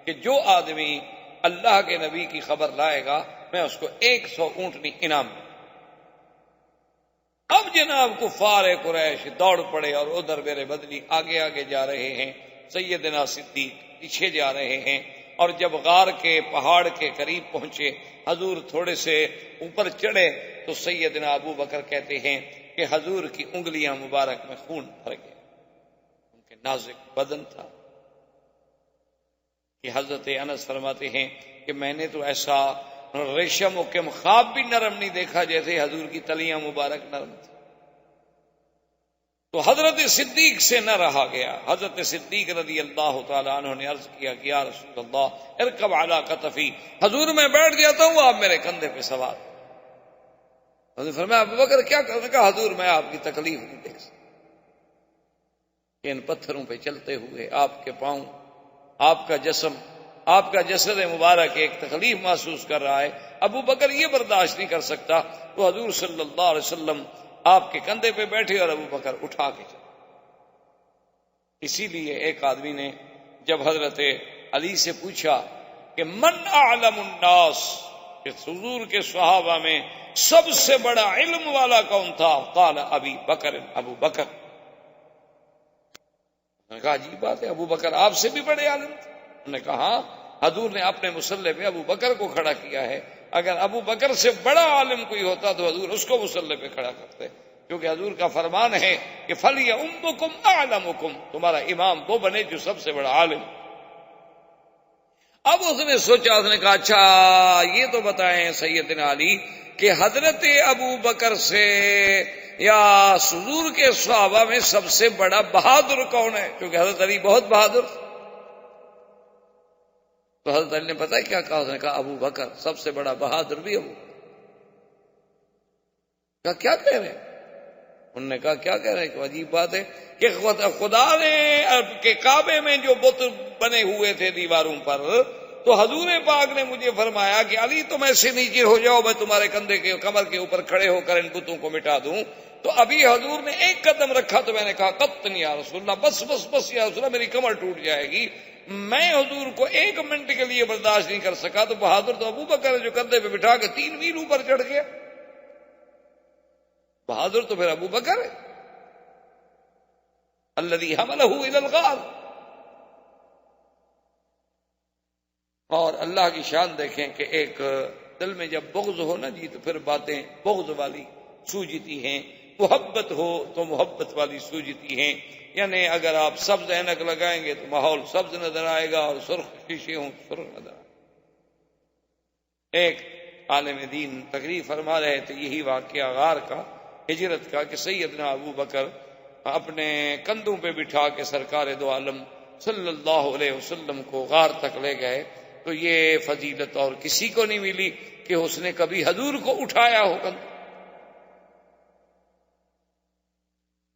کہ جو آدمی اللہ کے نبی کی خبر لائے گا میں اس کو 100 اونٹنی انعام دوں. اب جناب کفار قریش دوڑ پڑے اور ادھر میرے بدلی آگے آگے جا رہے ہیں، سیدنا صدیق پیچھے جا رہے ہیں. اور جب غار کے پہاڑ کے قریب پہنچے، حضور تھوڑے سے اوپر چڑھے تو سیدنا ابو بکر کہتے ہیں کہ حضور کی انگلیاں مبارک میں خون بھر گیا. ان کے نازک بدن تھا کہ حضرت انس فرماتے ہیں کہ میں نے تو ایسا ریشم و کم خواب بھی نرم نہیں دیکھا جیسے حضور کی تلیاں مبارک نرم تھی. تو حضرت صدیق سے نہ رہا گیا. حضرت صدیق رضی اللہ تعالیٰ عنہ نے عرض کیا کہ یا رسول اللہ ارکب علی کتفی، حضور میں بیٹھ جاتا ہوں آپ میرے کندھے پہ سوار. حضور فرمایا ابو بکر کیا کرنے کا؟ حضور میں آپ کی تکلیف نہیں دیکھ سکتا، ان پتھروں پہ چلتے ہوئے آپ کے پاؤں، آپ کا جسم، آپ کا جسد مبارک ایک تکلیف محسوس کر رہا ہے. ابو بکر یہ برداشت نہیں کر سکتا. تو حضور صلی اللہ علیہ وسلم آپ کے کندھے پہ بیٹھے اور ابو بکر اٹھا کے چلے. اسی لیے ایک آدمی نے جب حضرت علی سے پوچھا کہ من اعلم الناس، کہ حضور کے صحابہ میں سب سے بڑا علم والا کون تھا؟ قال ابی بکر، ابو بکر. میں نے کہا عجیب بات ہے، ابو بکر آپ سے بھی بڑے عالم تھے؟ انہوں نے کہا ہاں، حضور نے اپنے مصلی پہ ابو بکر کو کھڑا کیا ہے. اگر ابو بکر سے بڑا عالم کوئی ہوتا تو حضور اس کو مصلی پہ کھڑا کرتے، کیونکہ حضور کا فرمان ہے کہ فَلْيَؤُمُّكُمْ أَعْلَمُكُمْ، تمہارا امام وہ بنے جو سب سے بڑا عالم. اب اس نے سوچا، اس نے کہا اچھا یہ تو بتائیں سیدنا علی کہ حضرت ابو بکر سے یا حضور کے صحابہ میں سب سے بڑا بہادر کون ہے؟ کیونکہ حضرت علی بہت بہادر. تو حضرت علی نے پتہ ہے کیا کہا؟ اس نے کہا ابو بکر سب سے بڑا بہادر بھی ابو. کہا کیا کہہ رہے ہیں؟ انہوں نے کہا کیا کہہ رہے ہیں؟ کہ عجیب بات ہے کہ خدا نے کہ کعبے میں جو بت بنے ہوئے تھے دیواروں پر، تو حضور پاک نے مجھے فرمایا کہ علی تم ایسے نیچے ہو جاؤ، میں تمہارے کندھے کے کمر کے اوپر کھڑے ہو کر ان بتوں کو مٹا دوں. تو ابھی حضور نے ایک قدم رکھا تو میں نے کہا قطن یا رسول اللہ، بس بس بس یا رسول اللہ، میری کمر ٹوٹ جائے گی. میں حضور کو 1 منٹ کے لیے برداشت نہیں کر سکا. تو بہادر تو ابو بکر ہے جو کندھے پہ بٹھا کے 3 میل اوپر چڑھ گیا. بہادر تو پھر ابو بکر ہے الذی حملہ الی الغار. اور اللہ کی شان دیکھیں کہ ایک دل میں جب بغض ہو نا جی تو پھر باتیں بغض والی سوجتی ہیں، محبت ہو تو محبت والی سوجتی ہیں. یعنی اگر آپ سبز اینک لگائیں گے تو ماحول سبز نظر آئے گا، اور سرخ شیشے ہوں سرخ نظر آئے گا. ایک عالم دین تقریر فرما رہے تھے یہی واقعہ غار کا، ہجرت کا، کہ سیدنا ابو بکر اپنے کندھوں پہ بٹھا کے سرکار دو عالم صلی اللہ علیہ وسلم کو غار تک لے گئے. تو یہ فضیلت اور کسی کو نہیں ملی کہ اس نے کبھی حضور کو اٹھایا ہو.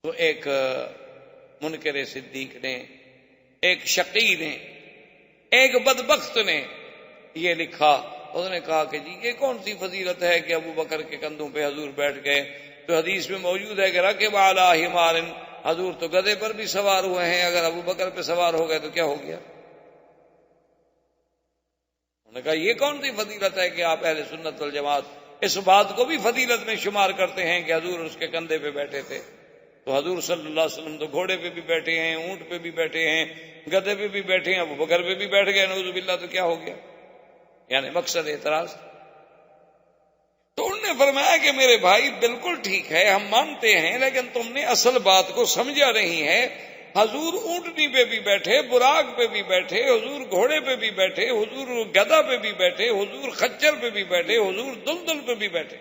تو ایک منکر صدیق نے، ایک شقی نے، ایک بدبخت نے یہ لکھا. اس نے کہا کہ جی یہ کون سی فضیلت ہے کہ ابو بکر کے کندھوں پہ حضور بیٹھ گئے؟ تو حدیث میں موجود ہے کہ رکب علی حمار، حضور تو گدھے پر بھی سوار ہوئے ہیں، اگر ابو بکر پہ سوار ہو گئے تو کیا ہو گیا؟ انہوں نے کہا یہ کون سی فضیلت ہے کہ آپ اہل سنت والجماعت اس بات کو بھی فضیلت میں شمار کرتے ہیں کہ حضور اس کے کندھے پہ بیٹھے تھے؟ تو حضور صلی اللہ علیہ وسلم تو گھوڑے پہ بھی بیٹھے ہیں، اونٹ پہ بھی بیٹھے ہیں، گدھے پہ بھی بیٹھے ہیں، ابو بکر پہ بھی بیٹھ گئے، نعوذ باللہ. تو کیا ہو گیا؟ یعنی مقصد اعتراض. تو انہوں نے فرمایا کہ میرے بھائی بالکل ٹھیک ہے، ہم مانتے ہیں، لیکن تم نے اصل بات کو سمجھا نہیں ہے. حضور اونٹنی پہ بھی بیٹھے، براق پہ بھی بیٹھے، حضور گھوڑے پہ بھی بیٹھے، حضور گدھا پہ بھی بیٹھے، حضور خچر پہ بھی بیٹھے، حضور دلدل پہ بھی بیٹھے.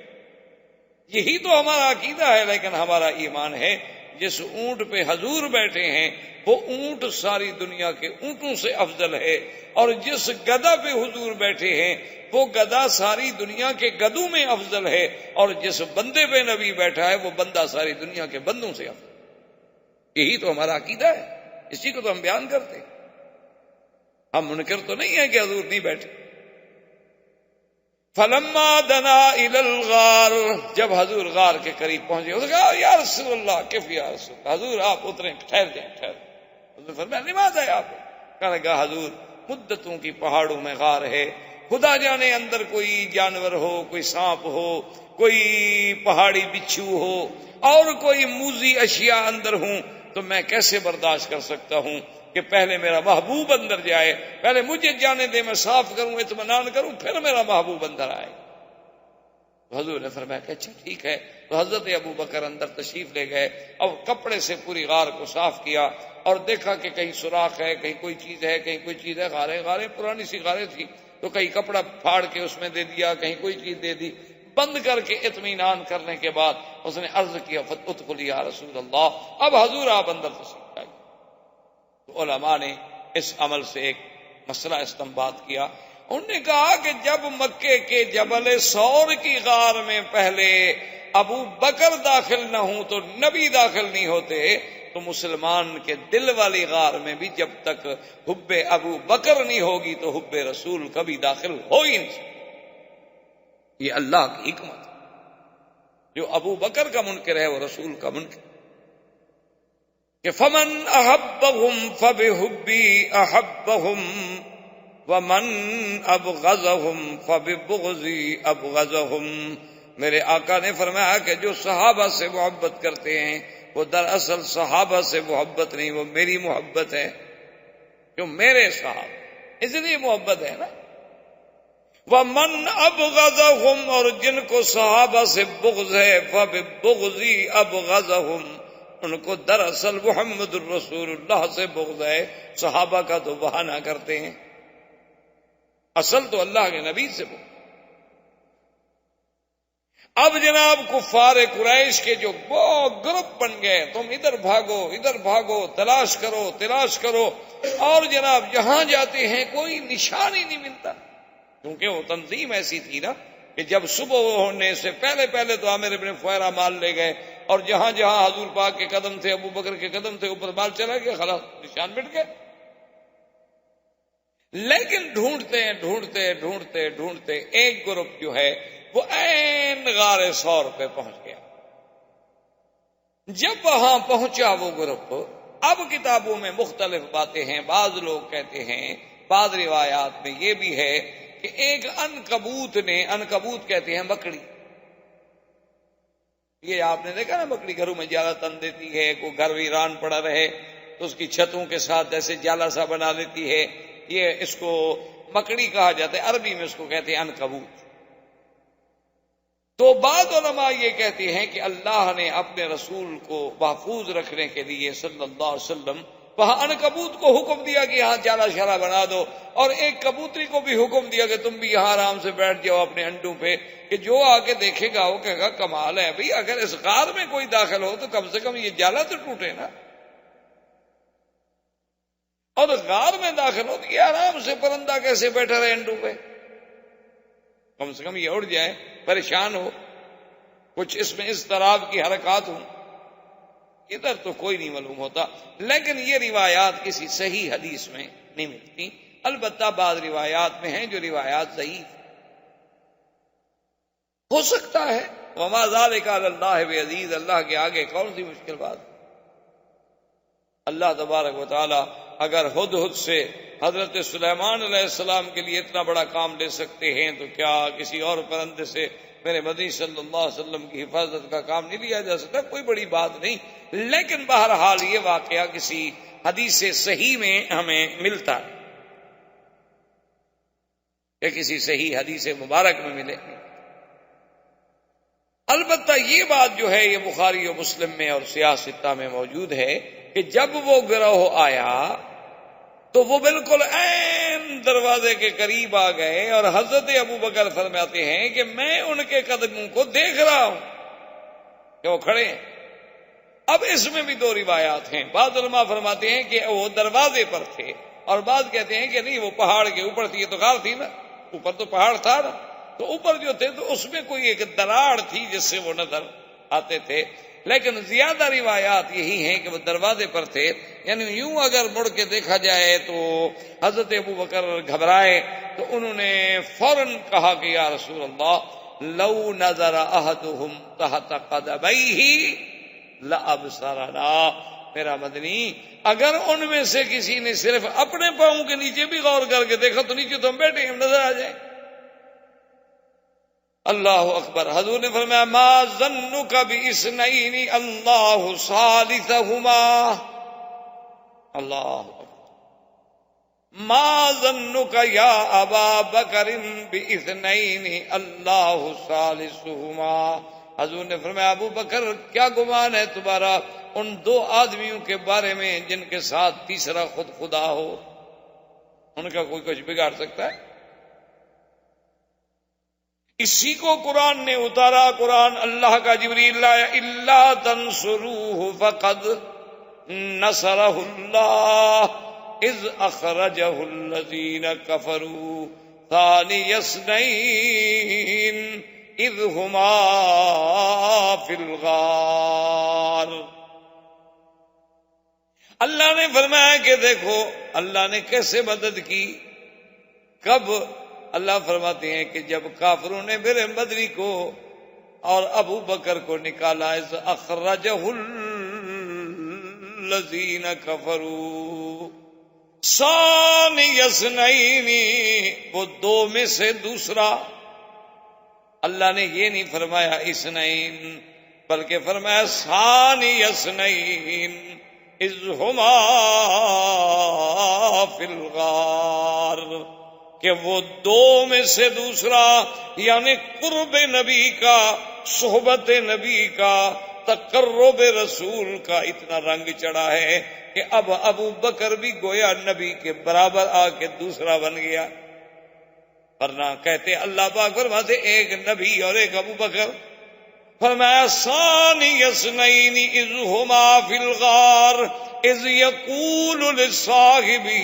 یہی تو ہمارا عقیدہ ہے. لیکن ہمارا ایمان ہے جس اونٹ پہ حضور بیٹھے ہیں وہ اونٹ ساری دنیا کے اونٹوں سے افضل ہے، اور جس گدھا پہ حضور بیٹھے ہیں وہ گدھا ساری دنیا کے گدھوں میں افضل ہے، اور جس بندے پہ نبی بیٹھا ہے وہ بندہ ساری دنیا کے بندوں سے افضل. یہی تو ہمارا عقیدہ ہے، اسی کو تو ہم بیان کرتے ہیں. ہم منکر تو نہیں ہیں کہ حضور نہیں بیٹھے. فلما دنا الى الغار، جب حضور غار کے قریب پہنچے اس نے کہا یا رسول اللہ کیف یا رسول اللہ، حضور آپ اتریں، ٹھہر جائیں ٹھہر. حضور نے فرمایا نماز ہے آپ. کہنے لگا حضور مدتوں کی پہاڑوں میں غار ہے، خدا جانے اندر کوئی جانور ہو، کوئی سانپ ہو، کوئی پہاڑی بچھو ہو اور کوئی موذی اشیاء اندر ہوں تو میں کیسے برداشت کر سکتا ہوں کہ پہلے میرا محبوب اندر جائے، پہلے مجھے جانے دے، میں صاف کروں، اطمینان کروں، پھر میرا محبوب اندر آئے. تو حضور نے فرمایا کہ اچھا ٹھیک ہے. تو حضرت ابو بکر اندر تشریف لے گئے اور کپڑے سے پوری غار کو صاف کیا اور دیکھا کہ کہیں سوراخ ہے، کہیں کوئی چیز ہے، کہیں کوئی چیز ہے. غاریں پرانی سی غاریں تھی تو کہیں کپڑا پھاڑ کے اس میں دے دیا، کہیں کوئی چیز دے دی. بند کر کے اطمینان کرنے کے بعد اس نے عرض کیا ادخل یا رسول اللہ، اب حضور آپ اندر تشریف لائیے. تو علماء نے اس عمل سے ایک مسئلہ استنباط کیا. انہوں نے کہا کہ جب مکے کے جبل ثور کی غار میں پہلے ابو بکر داخل نہ ہوں تو نبی داخل نہیں ہوتے، تو مسلمان کے دل والی غار میں بھی جب تک حب ابو بکر نہیں ہوگی تو حب رسول کبھی داخل ہو ہی نہیں. یہ اللہ کی حکمت. جو ابو بکر کا منکر ہے وہ رسول کا منکر. کہ فمن احبهم فبحبی احبهم ومن ابغضهم فببغضی ابغضهم. میرے آقا نے فرمایا کہ جو صحابہ سے محبت کرتے ہیں وہ دراصل صحابہ سے محبت نہیں، وہ میری محبت ہے، جو میرے صحابہ، اس لیے محبت ہے نا. ومن ابغضهم، اور جن کو صحابہ سے بغض ہے، فببغضی ابغضهم، ان کو دراصل محمد الرسول اللہ سے بغض ہے. صحابہ کا تو بہانہ کرتے ہیں، اصل تو اللہ کے نبی سے بغض. اب جناب کفار قریش کے جو وہ گروپ بن گئے، تم ادھر بھاگو، تلاش کرو، اور جناب جہاں جاتے ہیں کوئی نشان ہی نہیں ملتا. کیونکہ وہ تنظیم ایسی تھی نا کہ جب صبح ہونے سے پہلے تو عامر ابن فہرہ مال لے گئے، اور جہاں حضور پاک کے قدم تھے، ابو بکر کے قدم تھے، اوپر مال چلا گیا، خلاص نشان مٹ گئے. لیکن ڈھونڈتے ایک گروپ جو ہے وہ عین غار ثور پہ پہنچ گیا. جب وہاں پہنچا وہ گروپ، اب کتابوں میں مختلف باتیں ہیں. بعض لوگ کہتے ہیں، بعض روایات میں یہ بھی ہے کہ ایک عنکبوت کہتے ہیں مکڑی. یہ آپ نے دیکھا نا مکڑی گھروں میں جالا تن دیتی ہے، کوئی گھر ویران پڑا رہے تو اس کی چھتوں کے ساتھ ایسے جالا سا بنا لیتی ہے. یہ اس کو مکڑی کہا جاتا ہے، عربی میں اس کو کہتے ہیں عنکبوت. تو بعض علماء یہ کہتے ہیں کہ اللہ نے اپنے رسول کو محفوظ رکھنے کے لیے صلی اللہ علیہ وسلم وہاں عنکبوت کو حکم دیا کہ یہاں جالا شالا بنا دو، اور ایک کبوتری کو بھی حکم دیا کہ تم بھی یہاں آرام سے بیٹھ جاؤ اپنے انڈوں پہ، کہ جو آ کے دیکھے گا وہ کہے گا کمال ہے بھئی، اگر اس غار میں کوئی داخل ہو تو کم سے کم یہ جالا تو ٹوٹے نا. اور غار میں داخل ہو تو یہ آرام سے پرندہ کیسے بیٹھا رہے انڈوں پہ، کم سے کم یہ اڑ جائے، پریشان ہو، کچھ اس میں اضطراب کی حرکات ہوں. ادھر تو کوئی نہیں معلوم ہوتا. لیکن یہ روایات کسی صحیح حدیث میں نہیں ملتی. البتہ بعض روایات میں ہیں جو روایات ضعیف ہو سکتا ہے. وما ذلک علی اللہ بعزیز، اللہ کے آگے کون سی مشکل بات. اللہ تبارک و تعالی اگر ہدہد سے حضرت سلیمان علیہ السلام کے لیے اتنا بڑا کام لے سکتے ہیں تو کیا کسی اور پرندے سے میرے مدنی صلی اللہ علیہ وسلم کی حفاظت کا کام نہیں لیا جا سکتا؟ کوئی بڑی بات نہیں. لیکن بہرحال یہ واقعہ کسی حدیث صحیح میں ہمیں ملتا ہے کہ کسی صحیح حدیث مبارک میں ملے. البتہ یہ بات جو ہے یہ بخاری و مسلم میں اور سیاہ ستہ میں موجود ہے کہ جب وہ گروہ آیا تو وہ بالکل عین دروازے کے قریب آ گئے، اور حضرت ابو بکر فرماتے ہیں کہ میں ان کے قدموں کو دیکھ رہا ہوں کہ وہ کھڑے ہیں. اب اس میں بھی دو روایات ہیں. بعض علماء فرماتے ہیں کہ وہ دروازے پر تھے، اور بعض کہتے ہیں کہ نہیں وہ پہاڑ کے اوپر تھی. یہ تو غار تھی نا، اوپر تو پہاڑ تھا نا، تو اوپر جو تھے تو اس میں کوئی ایک دراڑ تھی جس سے وہ نظر آتے تھے. لیکن زیادہ روایات یہی ہیں کہ وہ دروازے پر تھے. یعنی یوں اگر مڑ کے دیکھا جائے تو حضرت ابو بکر گھبرائے تو انہوں نے فوراً کہا کہ یا رسول اللہ لو نظر احدهم تحت قدمیہ لابصرنا، میرا مدنی اگر ان میں سے کسی نے صرف اپنے پاؤں کے نیچے بھی غور کر کے دیکھا تو نیچے تو ہم بیٹھے ہم نظر آ جائیں۔ اللہ اکبر۔ حضور نے فرمایا ما ظنک باثنین اللہ ثالثہما، اللہ اکبر، ما ظنک یا ابا بکر باثنین اللہ ثالثہما۔ حضور نے فرمایا ابو بکر کیا گمان ہے تمہارا ان دو آدمیوں کے بارے میں جن کے ساتھ تیسرا خود خدا ہو؟ ان کا کوئی کچھ بگاڑ سکتا ہے؟ اسی کو قرآن نے اتارا۔ قرآن اللہ کا جبریل لایا الا تنصروہ فقد نصرہ اللہ اذ اخرجہ الذین کفروا ثانی اثنین اذ ہما فی الغار۔ اللہ نے فرمایا کہ دیکھو اللہ نے کیسے مدد کی، کب؟ اللہ فرماتے ہیں کہ جب کافروں نے میرے مدنی کو اور ابو بکر کو نکالا، اذ اخرجہ الذین کفروا ثانی اثنین، وہ دو میں سے دوسرا۔ اللہ نے یہ نہیں فرمایا اثنین بلکہ فرمایا ثانی اثنین اذ ہما فی الغار، کہ وہ دو میں سے دوسرا، یعنی قرب نبی کا، صحبت نبی کا، تقرب رسول کا اتنا رنگ چڑھا ہے کہ اب ابو بکر بھی گویا نبی کے برابر آ کے دوسرا بن گیا۔ ورنہ کہتے اللہ پاک فرماتے ایک نبی اور ایک ابو بکر۔ فرمایا ثانی اثنین اذ ہما فی الغار اذ یقول لصاحبہ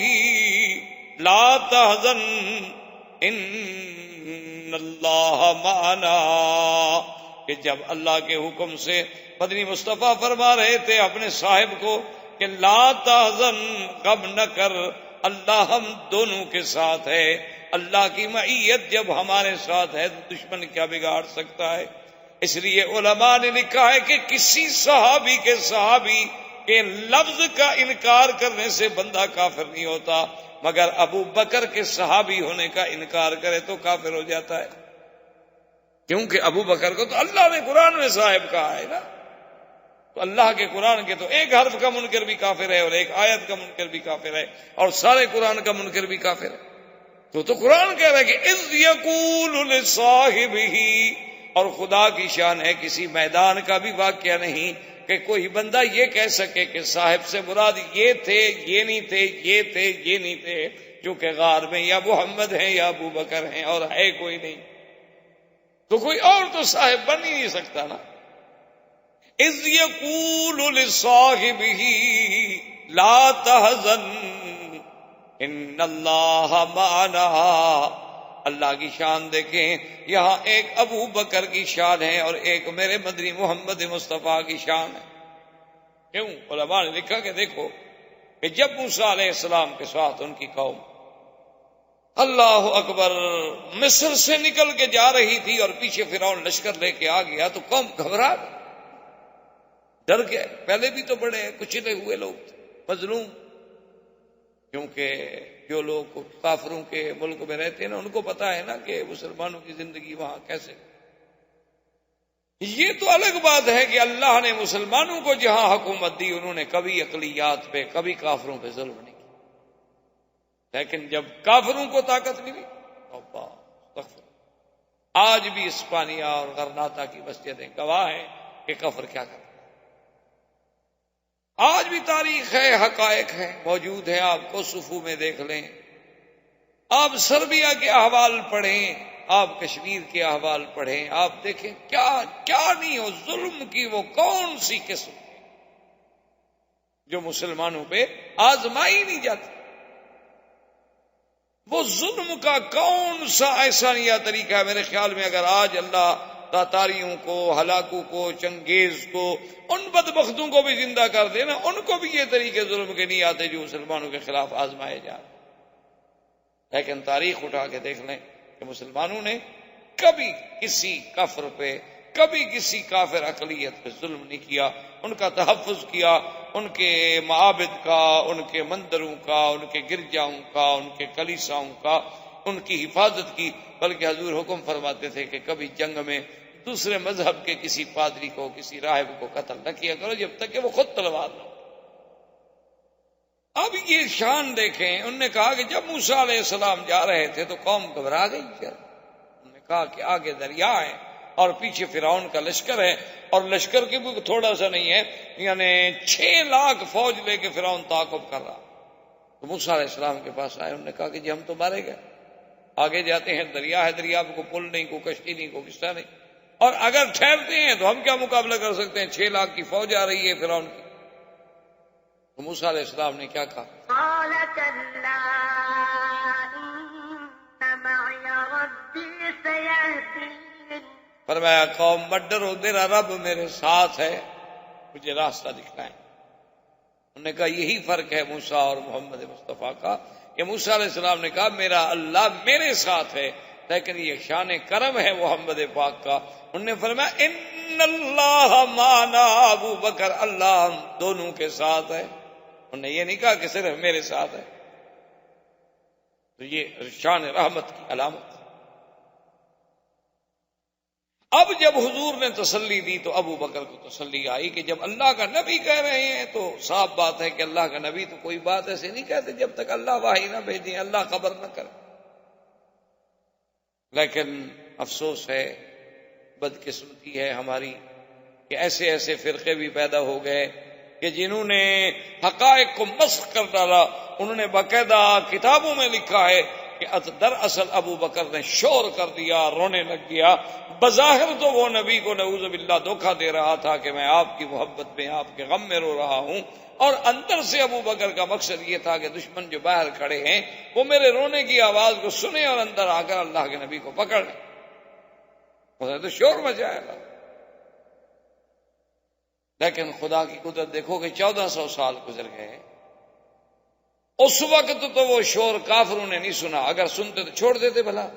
لا تحزن ان اللہ معنا، کہ جب اللہ کے حکم سے مدنی مصطفیٰ فرما رہے تھے اپنے صاحب کو کہ لا تحزن، غم نہ کر، اللہ ہم دونوں کے ساتھ ہے۔ اللہ کی معیت جب ہمارے ساتھ ہے تو دشمن کیا بگاڑ سکتا ہے؟ اس لیے علماء نے لکھا ہے کہ کسی صحابی کے لفظ کا انکار کرنے سے بندہ کافر نہیں ہوتا، مگر ابو بکر کے صحابی ہونے کا انکار کرے تو کافر ہو جاتا ہے، کیونکہ ابو بکر کو تو اللہ نے قرآن میں صاحب کہا ہے نا۔ تو اللہ کے قرآن کے تو ایک حرف کا منکر بھی کافر ہے اور ایک آیت کا منکر بھی کافر ہے اور سارے قرآن کا منکر بھی کافر ہے۔ تو قرآن کہہ رہا ہے کہ اذ یقول لصاحبہ، اور خدا کی شان ہے کسی میدان کا بھی واقعہ نہیں کہ کوئی بندہ یہ کہہ سکے کہ صاحب سے مراد یہ تھے، یہ نہیں تھے، یہ تھے، یہ نہیں تھے، کیونکہ غار میں یا محمد ہیں یا ابو بکر ہیں اور ہے کوئی نہیں، تو کوئی اور تو صاحب بن ہی نہیں سکتا نا۔ اذ یقول لصاحبہ لا تحزن ان اللہ معنا۔ اللہ کی شان دیکھیں، یہاں ایک ابو بکر کی شان ہے اور ایک میرے مدنی محمد مصطفیٰ کی شان ہے۔ کیوں؟ علماء نے لکھا کہ دیکھو کہ جب موسیٰ علیہ السلام کے ساتھ ان کی قوم اللہ اکبر مصر سے نکل کے جا رہی تھی اور پیچھے فرعون لشکر لے کے آ گیا تو قوم گھبرا گئی، ڈر گئے۔ پہلے بھی تو بڑے کچلے ہوئے لوگ تھے، مظلوم، کیونکہ جو لوگ کافروں کے ملک میں رہتے ہیں نا ان کو پتا ہے نا کہ مسلمانوں کی زندگی وہاں کیسے۔ یہ تو الگ بات ہے کہ اللہ نے مسلمانوں کو جہاں حکومت دی انہوں نے کبھی اقلیات پہ کبھی کافروں پہ ظلم نہیں کیا، لیکن جب کافروں کو طاقت ملی آج بھی اسپانیہ اور غرناطہ کی مسجدیں گواہ ہیں کہ کفر کیا کرتا ہے۔ آج بھی تاریخ ہے، حقائق ہیں، موجود ہیں، آپ کو صفو میں دیکھ لیں، آپ سربیا کے احوال پڑھیں، آپ کشمیر کے احوال پڑھیں، آپ دیکھیں کیا کیا نہیں ہو، ظلم کی وہ کون سی قسم جو مسلمانوں پہ آزمائی نہیں جاتی، وہ ظلم کا کون سا ایسا نیا طریقہ ہے۔ میرے خیال میں اگر آج اللہ تاتاریوں کو، ہلاکو کو، چنگیز کو، ان بدبختوں کو بھی زندہ کر دینا، ان کو بھی یہ طریقے ظلم کے نہیں آتے جو مسلمانوں کے خلاف آزمائے جائیں۔ لیکن تاریخ اٹھا کے دیکھ لیں کہ مسلمانوں نے کبھی کسی کافر پہ، کبھی کسی کافر اقلیت پہ ظلم نہیں کیا، ان کا تحفظ کیا، ان کے معابد کا، ان کے مندروں کا، ان کے گرجاؤں کا، ان کے کلیساؤں کا ان کی حفاظت کی۔ بلکہ حضور حکم فرماتے تھے کہ کبھی جنگ میں دوسرے مذہب کے کسی پادری کو، کسی راہب کو قتل نہ کیا کرو جب تک کہ وہ خود تلوار نہ۔ اب یہ شان دیکھیں، انہوں نے کہا کہ جب موسیٰ علیہ السلام جا رہے تھے تو قوم گھبرا گئی۔ انہوں نے کہا کہ آگے دریا ہے اور پیچھے فرعون کا لشکر ہے، اور لشکر کے بھی تھوڑا سا نہیں ہے، یعنی 6 لاکھ فوج لے کے فرعون تعاقب کر رہا۔ تو موسیٰ علیہ السلام کے پاس آئے، انہوں نے کہا کہ جی ہم تو مارے گئے، آگے جاتے ہیں دریا ہے، دریا پہ کوئی پل نہیں، کوئی کشتی نہیں، کوئی قصہ نہیں، اور اگر ٹھہرتے ہیں تو ہم کیا مقابلہ کر سکتے ہیں، 6 لاکھ کی فوج آ رہی ہے فرعون کی۔ تو موسیٰ علیہ السلام نے کیا کہا؟ قال كلا إن معي ربي سيهدين فرمایا قوم مت ڈرو، میرا رب میرے ساتھ ہے، مجھے راستہ دکھلائیں۔ انہوں نے کہا یہی فرق ہے موسیٰ اور محمد مصطفیٰ کا، کہ موسیٰ علیہ السلام نے کہا میرا اللہ میرے ساتھ ہے، لیکن یہ شان کرم ہے محمد پاک کا۔ انہوں نے فرمایا ان اللہ معنا، ابو بکر اللہ ہم دونوں کے ساتھ ہے۔ انہوں نے یہ نہیں کہا کہ صرف میرے ساتھ ہے۔ تو یہ شان رحمت کی علامت۔ اب جب حضور نے تسلی دی تو ابو بکر کو تسلی آئی کہ جب اللہ کا نبی کہہ رہے ہیں تو صاف بات ہے کہ اللہ کا نبی تو کوئی بات ایسے نہیں کہتے جب تک اللہ وحی نہ بھیجیں، اللہ خبر نہ کرے۔ لیکن افسوس ہے، بدقسمتی ہے ہماری کہ ایسے ایسے فرقے بھی پیدا ہو گئے کہ جنہوں نے حقائق کو مسخ کر ڈالا۔ انہوں نے باقاعدہ کتابوں میں لکھا ہے کہ دراصل ابو بکر نے شور کر دیا، رونے لگ گیا۔ بظاہر تو وہ نبی کو نعوذ باللہ دھوکہ دے رہا تھا کہ میں آپ کی محبت میں، آپ کے غم میں رو رہا ہوں، اور اندر سے ابو بکر کا مقصد یہ تھا کہ دشمن جو باہر کھڑے ہیں وہ میرے رونے کی آواز کو سنیں اور اندر آ کر اللہ کے نبی کو پکڑ لیں۔ انہوں نے تو شور مچایا تھا۔ لیکن خدا کی قدرت دیکھو کہ 1400 سال گزر گئے، اس وقت تو وہ شور کافروں نے نہیں سنا، اگر سنتے تو چھوڑ دیتے بھلا،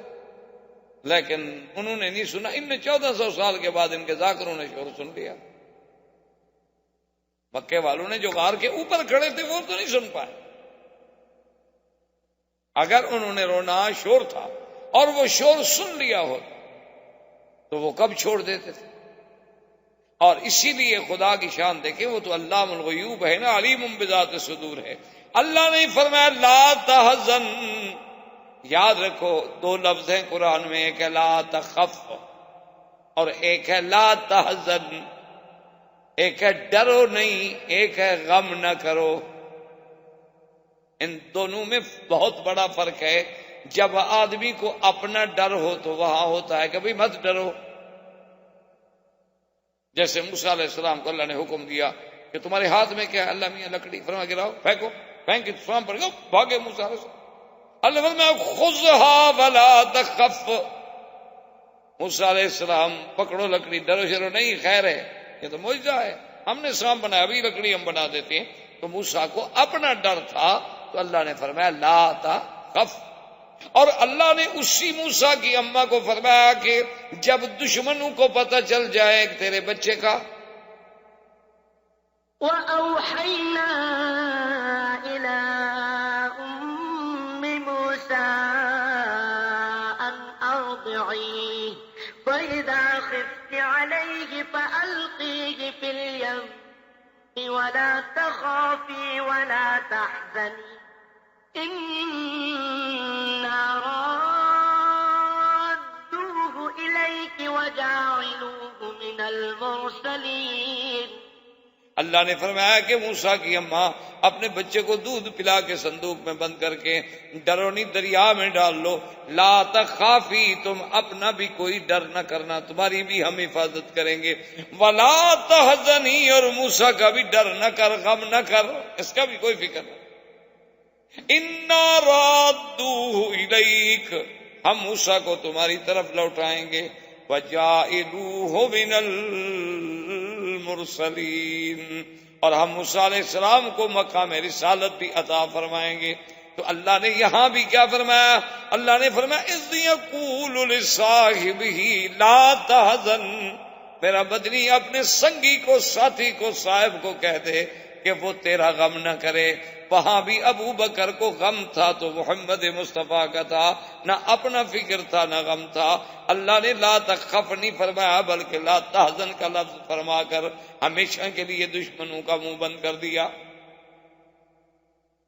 لیکن انہوں نے نہیں سنا۔ ان نے 1400 سال کے بعد ان کے ذاکروں نے شور سن لیا۔ مکے والوں نے جو غار کے اوپر کھڑے تھے وہ تو نہیں سن پائے۔ اگر انہوں نے رونا شور تھا اور وہ شور سن لیا ہوتا تو وہ کب چھوڑ دیتے تھے۔ اور اسی لیے خدا کی شان دیکھیں، وہ تو علام الغیوب ہے نا، علیم بذات صدور ہے۔ اللہ نے فرمایا لا تحزن، یاد رکھو 2 لفظ ہیں قرآن میں، ایک ہے لا تخف اور ایک ہے لا تحزن، ایک ہے ڈرو نہیں، ایک ہے غم نہ کرو۔ ان دونوں میں بہت بڑا فرق ہے۔ جب آدمی کو اپنا ڈر ہو تو وہاں ہوتا ہے کہ بھئی مت ڈرو، جیسے موسیٰ علیہ السلام کو اللہ نے حکم دیا کہ تمہارے ہاتھ میں کیا ہے؟ اللہ میاں لکڑی، فرما گراؤ، پھینکو، پھینک کے سام پر گاؤ، بھاگے موسیٰ علیہ السلام۔ اللہ فرمایا خذھا ولا تخف، موسیٰ علیہ السلام پکڑو لکڑی، ڈرو شرو نہیں، خیر ہے، یہ تو معجزہ ہے، ہم نے سام بنایا، ابھی لکڑی ہم بنا دیتے ہیں۔ تو موسیٰ کو اپنا ڈر تھا تو اللہ نے فرمایا لا تخف۔ اور اللہ نے اسی موسیٰ کی اماں کو فرمایا کہ جب دشمنوں کو پتہ چل جائے تیرے بچے کا، وأوحينا إلى أم موسى أن أرضعيه فإذا خفت عليه فألقيه في اليم ولا تخافي ولا تحزني إنا رادوه إليك وجاعلوه من المرسلين۔ اللہ نے فرمایا کہ موسیٰ کی اماں اپنے بچے کو دودھ پلا کے صندوق میں بند کر کے ڈرو نہیں دریا میں ڈال لو، لا تخافی، تم اپنا بھی کوئی ڈر نہ کرنا، تمہاری بھی ہم حفاظت کریں گے، ولا تحزنی، اور موسیٰ کا بھی ڈر نہ کر، غم نہ کر، اس کا بھی کوئی فکر نہ۔ انا رادوہ الیک، ہم موسیٰ کو تمہاری طرف لوٹائیں گے، وَجَاعِلُوهُ مِنَ الْمُرْسَلِينَ، اور ہم موسیٰ علیہ السلام کو مقام رسالت بھی عطا فرمائیں گے۔ تو اللہ نے یہاں بھی کیا فرمایا؟ اللہ نے فرمایا اِذْ يَقُولُ لِصَاحِبِهِ لَا تَحْزَنْ، میرا مدنی اپنے سنگی کو، ساتھی کو، صاحب کو کہہ دے کہ وہ تیرا غم نہ کرے۔ وہاں بھی ابو بکر کو غم تھا تو محمد مصطفیٰ کا تھا، نہ اپنا فکر تھا نہ غم تھا۔ اللہ نے لا تخف نہیں فرمایا بلکہ لا تحزن کا لفظ فرما کر ہمیشہ کے لیے دشمنوں کا منہ بند کر دیا۔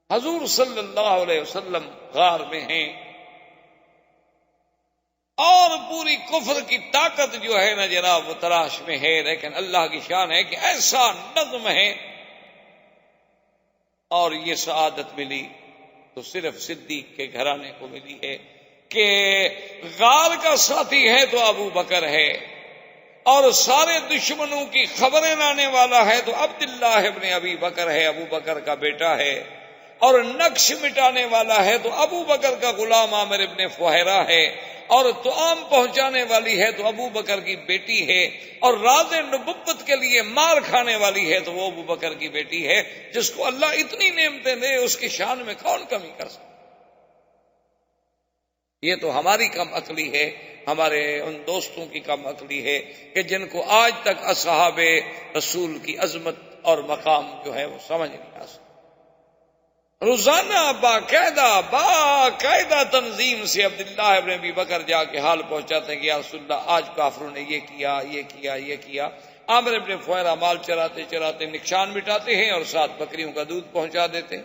حضور صلی اللہ علیہ وسلم غار میں ہیں اور پوری کفر کی طاقت جو ہے نا جناب وہ تلاش میں ہے، لیکن اللہ کی شان ہے کہ ایسا نظم ہے اور یہ سعادت ملی تو صرف صدیق کے گھرانے کو ملی ہے کہ غار کا ساتھی ہے تو ابو بکر ہے، اور سارے دشمنوں کی خبریں لانے والا ہے تو عبداللہ ابن ابی بکر ہے، ابو بکر کا بیٹا ہے، اور نقش مٹانے والا ہے تو ابو بکر کا غلام عامر ابن فہیرہ ہے، اور طعام پہنچانے والی ہے تو ابو بکر کی بیٹی ہے، اور راز نبوت کے لیے مار کھانے والی ہے تو وہ ابو بکر کی بیٹی ہے، جس کو اللہ اتنی نعمتیں دے اس کی شان میں کون کمی کر سکتا؟ یہ تو ہماری کم عقلی ہے، ہمارے ان دوستوں کی کم عقلی ہے کہ جن کو آج تک اصحاب رسول کی عظمت اور مقام جو ہے وہ سمجھ نہیں آ سکتا۔ روزانہ باقاعدہ تنظیم سے عبداللہ ابن ابی بکر جا کے حال پہنچاتے ہیں کہ یا رسول اللہ آج کافروں نے یہ کیا یہ کیا یہ کیا۔ عامر ابن فہیرہ مال چراتے چراتے نقصان مٹاتے ہیں اور 7 بکریوں کا دودھ پہنچا دیتے ہیں۔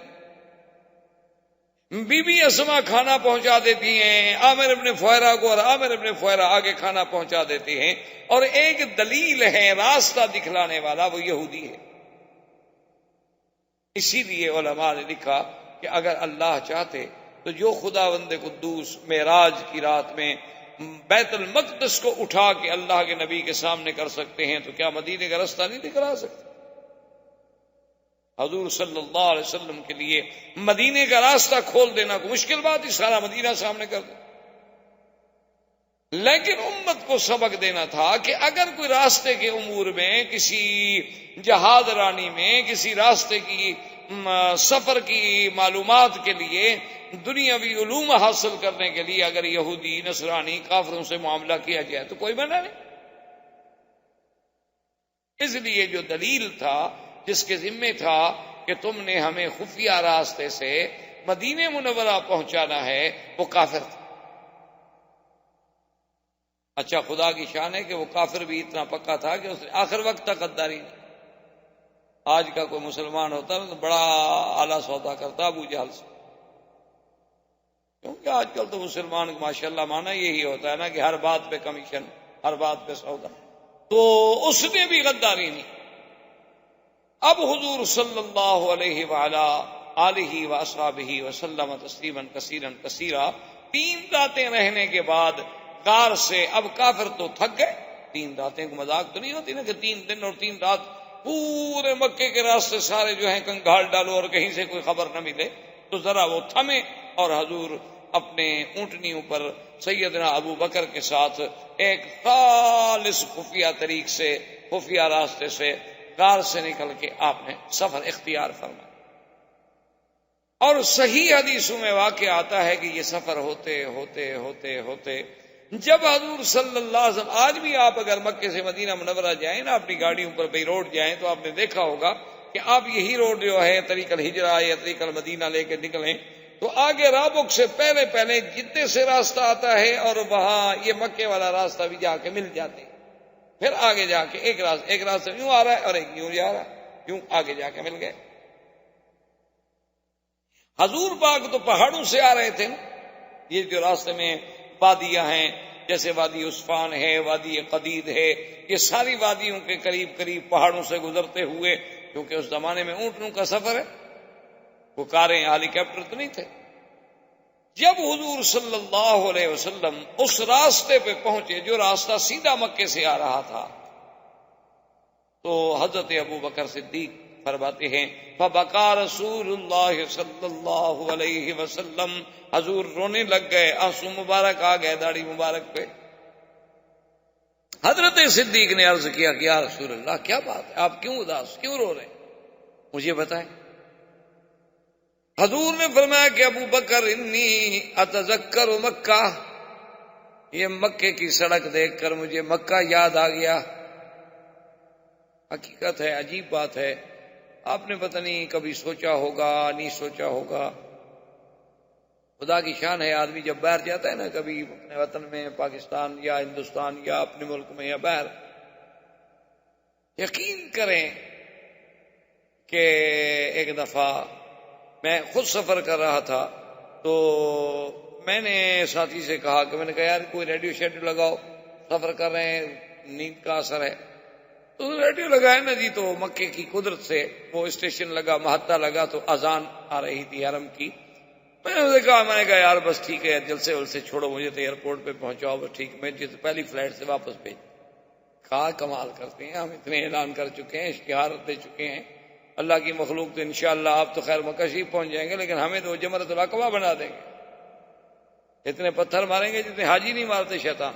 بی بی اسما کھانا پہنچا دیتی ہیں عامر ابن فہیرہ کو، اور عامر ابن فہیرہ آگے کھانا پہنچا دیتے ہیں، اور ایک دلیل ہے راستہ دکھلانے والا وہ یہودی ہے۔ اسی لیے علماء نے لکھا کہ اگر اللہ چاہتے تو جو خداوند قدوس معراج کی رات میں بیت المقدس کو اٹھا کے اللہ کے نبی کے سامنے کر سکتے ہیں تو کیا مدینے کا راستہ نہیں دکھلا سکتے؟ حضور صلی اللہ علیہ وسلم کے لیے مدینے کا راستہ کھول دینا کوئی مشکل بات ہی، سارا مدینہ سامنے کر دیں، لیکن امت کو سبق دینا تھا کہ اگر کوئی راستے کے امور میں، کسی جہاد رانی میں، کسی راستے کی سفر کی معلومات کے لیے، دنیاوی علوم حاصل کرنے کے لیے اگر یہودی نصرانی کافروں سے معاملہ کیا جائے تو کوئی منع نہیں۔ اس لیے جو دلیل تھا جس کے ذمہ تھا کہ تم نے ہمیں خفیہ راستے سے مدینہ منورہ پہنچانا ہے وہ کافر تھا۔ اچھا خدا کی شان ہے کہ وہ کافر بھی اتنا پکا تھا کہ اس نے آخر وقت تک غداری نہیں۔ آج کا کوئی مسلمان ہوتا ہے تو بڑا اعلیٰ سودا کرتا ابو جہل سے، کیونکہ آج کل تو مسلمان ماشاءاللہ مانا یہی ہوتا ہے نا کہ ہر بات پہ کمیشن، ہر بات پہ سودا، تو اس نے بھی غداری نہیں۔ اب حضور صلی اللہ علیہ وآلہ آلہ واصحابہ وسلم تسلیما کثیرا کثیرا 3 راتیں رہنے کے بعد غار سے اب کافر تو تھک گئے۔ 3 راتیں کو مذاق تو نہیں ہوتی نا کہ 3 دن اور 3 رات پورے مکے کے راستے سارے جو ہیں کنگھال ڈالو اور کہیں سے کوئی خبر نہ ملے، تو ذرا وہ تھمے اور حضور اپنے اونٹنیوں پر سیدنا ابو بکر کے ساتھ ایک خالص خفیہ طریق سے، خفیہ راستے سے غار سے نکل کے آپ نے سفر اختیار فرمایا۔ اور صحیح حدیثوں میں واقع آتا ہے کہ یہ سفر ہوتے ہوتے ہوتے ہوتے جب حضور صلی اللہ علیہ وسلم، آج بھی آپ اگر مکے سے مدینہ منورہ جائیں نا اپنی گاڑیوں پر بے روڈ جائیں تو آپ نے دیکھا ہوگا کہ آپ یہی روڈ جو ہے طریق الہجرہ یا طریق المدینہ لے کے نکلیں تو آگے رابق سے پہلے پہلے جدے سے راستہ آتا ہے اور وہاں یہ مکے والا راستہ بھی جا کے مل جاتے ہیں، پھر آگے جا کے ایک راستہ یوں آ رہا ہے اور ایک یوں جا رہا ہے، یوں آگے جا کے مل گئے۔ حضور پاک تو پہاڑوں سے آ رہے تھے نا، یہ جو راستے میں وادیاں ہیں جیسے وادی عثفان ہے، وادی قدید ہے، یہ ساری وادیوں کے قریب قریب پہاڑوں سے گزرتے ہوئے، کیونکہ اس زمانے میں اونٹوں کا سفر ہے، وہ کاریں ہیلی کاپٹر تو نہیں تھے۔ جب حضور صلی اللہ علیہ وسلم اس راستے پہ پہنچے جو راستہ سیدھا مکے سے آ رہا تھا، تو حضرت ابو بکر صدیق فرماتے ہیں فبکا رسول اللہ صلی اللہ علیہ وسلم، حضور رونے لگ گئے، آنسو مبارک آ گئے داڑھی مبارک پہ۔ حضرت صدیق نے عرض کیا کہ یا رسول اللہ کیا بات ہے، آپ کیوں اداس، کیوں رو رہے ہیں، مجھے بتائیں۔ حضور نے فرمایا کہ ابو بکر انی اتذکر مکہ، یہ مکے کی سڑک دیکھ کر مجھے مکہ یاد آ گیا۔ حقیقت ہے، عجیب بات ہے، آپ نے پتہ نہیں کبھی سوچا ہوگا نہیں سوچا ہوگا، خدا کی شان ہے، آدمی جب باہر جاتا ہے نا، کبھی اپنے وطن میں، پاکستان یا ہندوستان یا اپنے ملک میں یا باہر، یقین کریں کہ ایک دفعہ میں خود سفر کر رہا تھا تو میں نے ساتھی سے کہا کہ میں نے کہا یار کوئی ریڈیو شیڈیو لگاؤ، سفر کر رہے ہیں، نیند کا اثر ہے، تو ریڈیو لگایا نا جی، تو مکے کی قدرت سے وہ اسٹیشن لگا، محطہ لگا، تو اذان آ رہی تھی حرم کی۔ میں نے کہا یار بس ٹھیک ہے، جلسے ولسے چھوڑو، مجھے تو ایئرپورٹ پہ پہنچاؤ، بس ٹھیک، میں جس پہلی فلائٹ سے واپس بھیج۔ کہا کمال کرتے ہیں، ہم اتنے اعلان کر چکے ہیں، اشتہار دے چکے ہیں، اللہ کی مخلوق تو انشاءاللہ آپ تو خیر مکہ شریف پہنچ جائیں گے، لیکن ہمیں تو جمرۃ العقبہ بنا دیں گے، اتنے پتھر ماریں گے جتنے حاجی نہیں مارتے شیطان،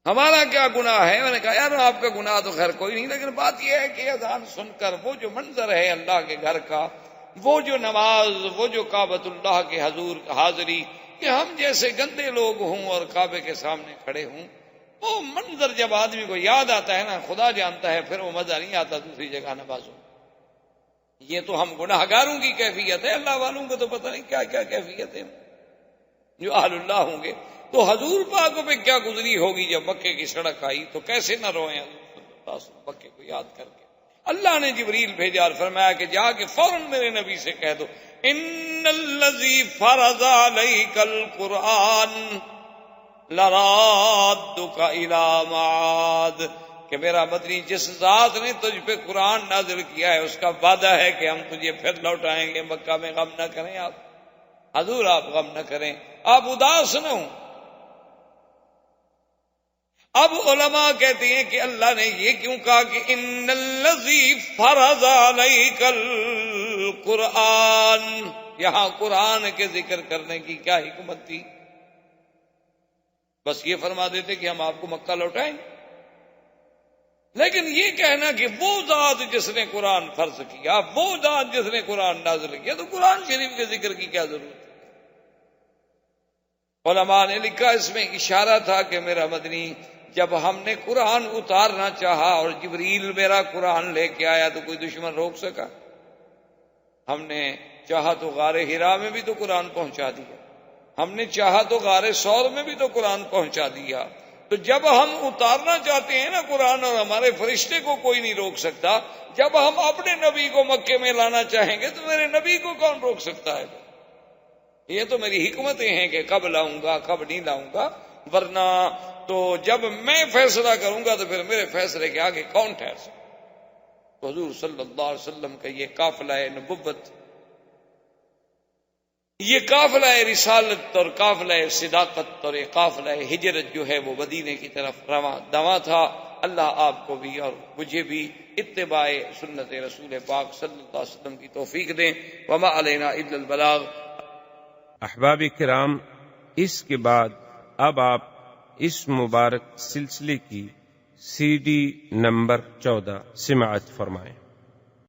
ہمارا کیا گناہ ہے۔ میں نے کہا یار آپ کا گناہ تو خیر کوئی نہیں، لیکن بات یہ ہے کہ اذان سن کر وہ جو منظر ہے اللہ کے گھر کا، وہ جو نماز، وہ جو کعبۃ اللہ کے حضور حاضری، کہ ہم جیسے گندے لوگ ہوں اور کعبے کے سامنے کھڑے ہوں، وہ منظر جب آدمی کو یاد آتا ہے نا، خدا جانتا ہے پھر وہ مزہ نہیں آتا دوسری جگہ نمازوں۔ یہ تو ہم گناہ گاروں کی کیفیت ہے، اللہ والوں کو تو پتہ نہیں کیا کیا کیفیت ہے جو اہل اللہ ہوں گے۔ تو حضور پاک پہ کیا گزری ہوگی جب مکے کی سڑک آئی، تو کیسے نہ روئیں حضور صلی اللہ علیہ وسلم مکے کو یاد کر کے۔ اللہ نے جبریل بھیجا اور فرمایا کہ جا کے فوراً میرے نبی سے کہہ دو ان الذی فرض علیک القرآن لرادک الی معاد، کہ میرا مدنی جس ذات نے تجھ پہ قرآن نازل کیا ہے اس کا وعدہ ہے کہ ہم تجھے پھر لوٹائیں گے مکہ میں، غم نہ کریں آپ حضور، آپ غم نہ کریں، آپ اداس نہ ہوں۔ اب علماء کہتے ہیں کہ اللہ نے یہ کیوں کہا کہ ان الذی فرض علیک القرآن، یہاں قرآن کے ذکر کرنے کی کیا حکمت تھی؟ بس یہ فرما دیتے کہ ہم آپ کو مکہ لوٹائیں گے، لیکن یہ کہنا کہ وہ ذات جس نے قرآن فرض کیا، وہ ذات جس نے قرآن نازل کیا، تو قرآن شریف کے ذکر کی کیا ضرورت ہے؟ علماء نے لکھا اس میں اشارہ تھا کہ میرا مدنی جب ہم نے قرآن اتارنا چاہا اور جبریل میرا قرآن لے کے آیا تو کوئی دشمن روک سکا؟ ہم نے چاہا تو غار حرا میں بھی تو قرآن پہنچا دیا، ہم نے چاہا تو غار ثور میں بھی تو قرآن پہنچا دیا۔ تو جب ہم اتارنا چاہتے ہیں نا قرآن، اور ہمارے فرشتے کو کوئی نہیں روک سکتا، جب ہم اپنے نبی کو مکے میں لانا چاہیں گے تو میرے نبی کو کون روک سکتا ہے؟ یہ تو میری حکمتیں ہیں کہ کب لاؤں گا کب نہیں لاؤں گا، ورنہ تو جب میں فیصلہ کروں گا تو پھر میرے فیصلے کے آگے کون ٹھہر سکتا؟ تو حضور صلی اللہ علیہ وسلم کا یہ قافلہ نبوت، یہ قافلہ رسالت اور قافلہ صداقت اور یہ قافلہ ہجرت جو ہے وہ مدینے کی طرف رواں دواں تھا۔ اللہ آپ کو بھی اور مجھے بھی اتباع سنت رسول پاک صلی اللہ علیہ وسلم کی توفیق دیں۔ وما علینا الا البلاغ۔ احباب کرام، اس کے بعد اب آپ اس مبارک سلسلے کی CD نمبر 14 سماعت فرمائیں۔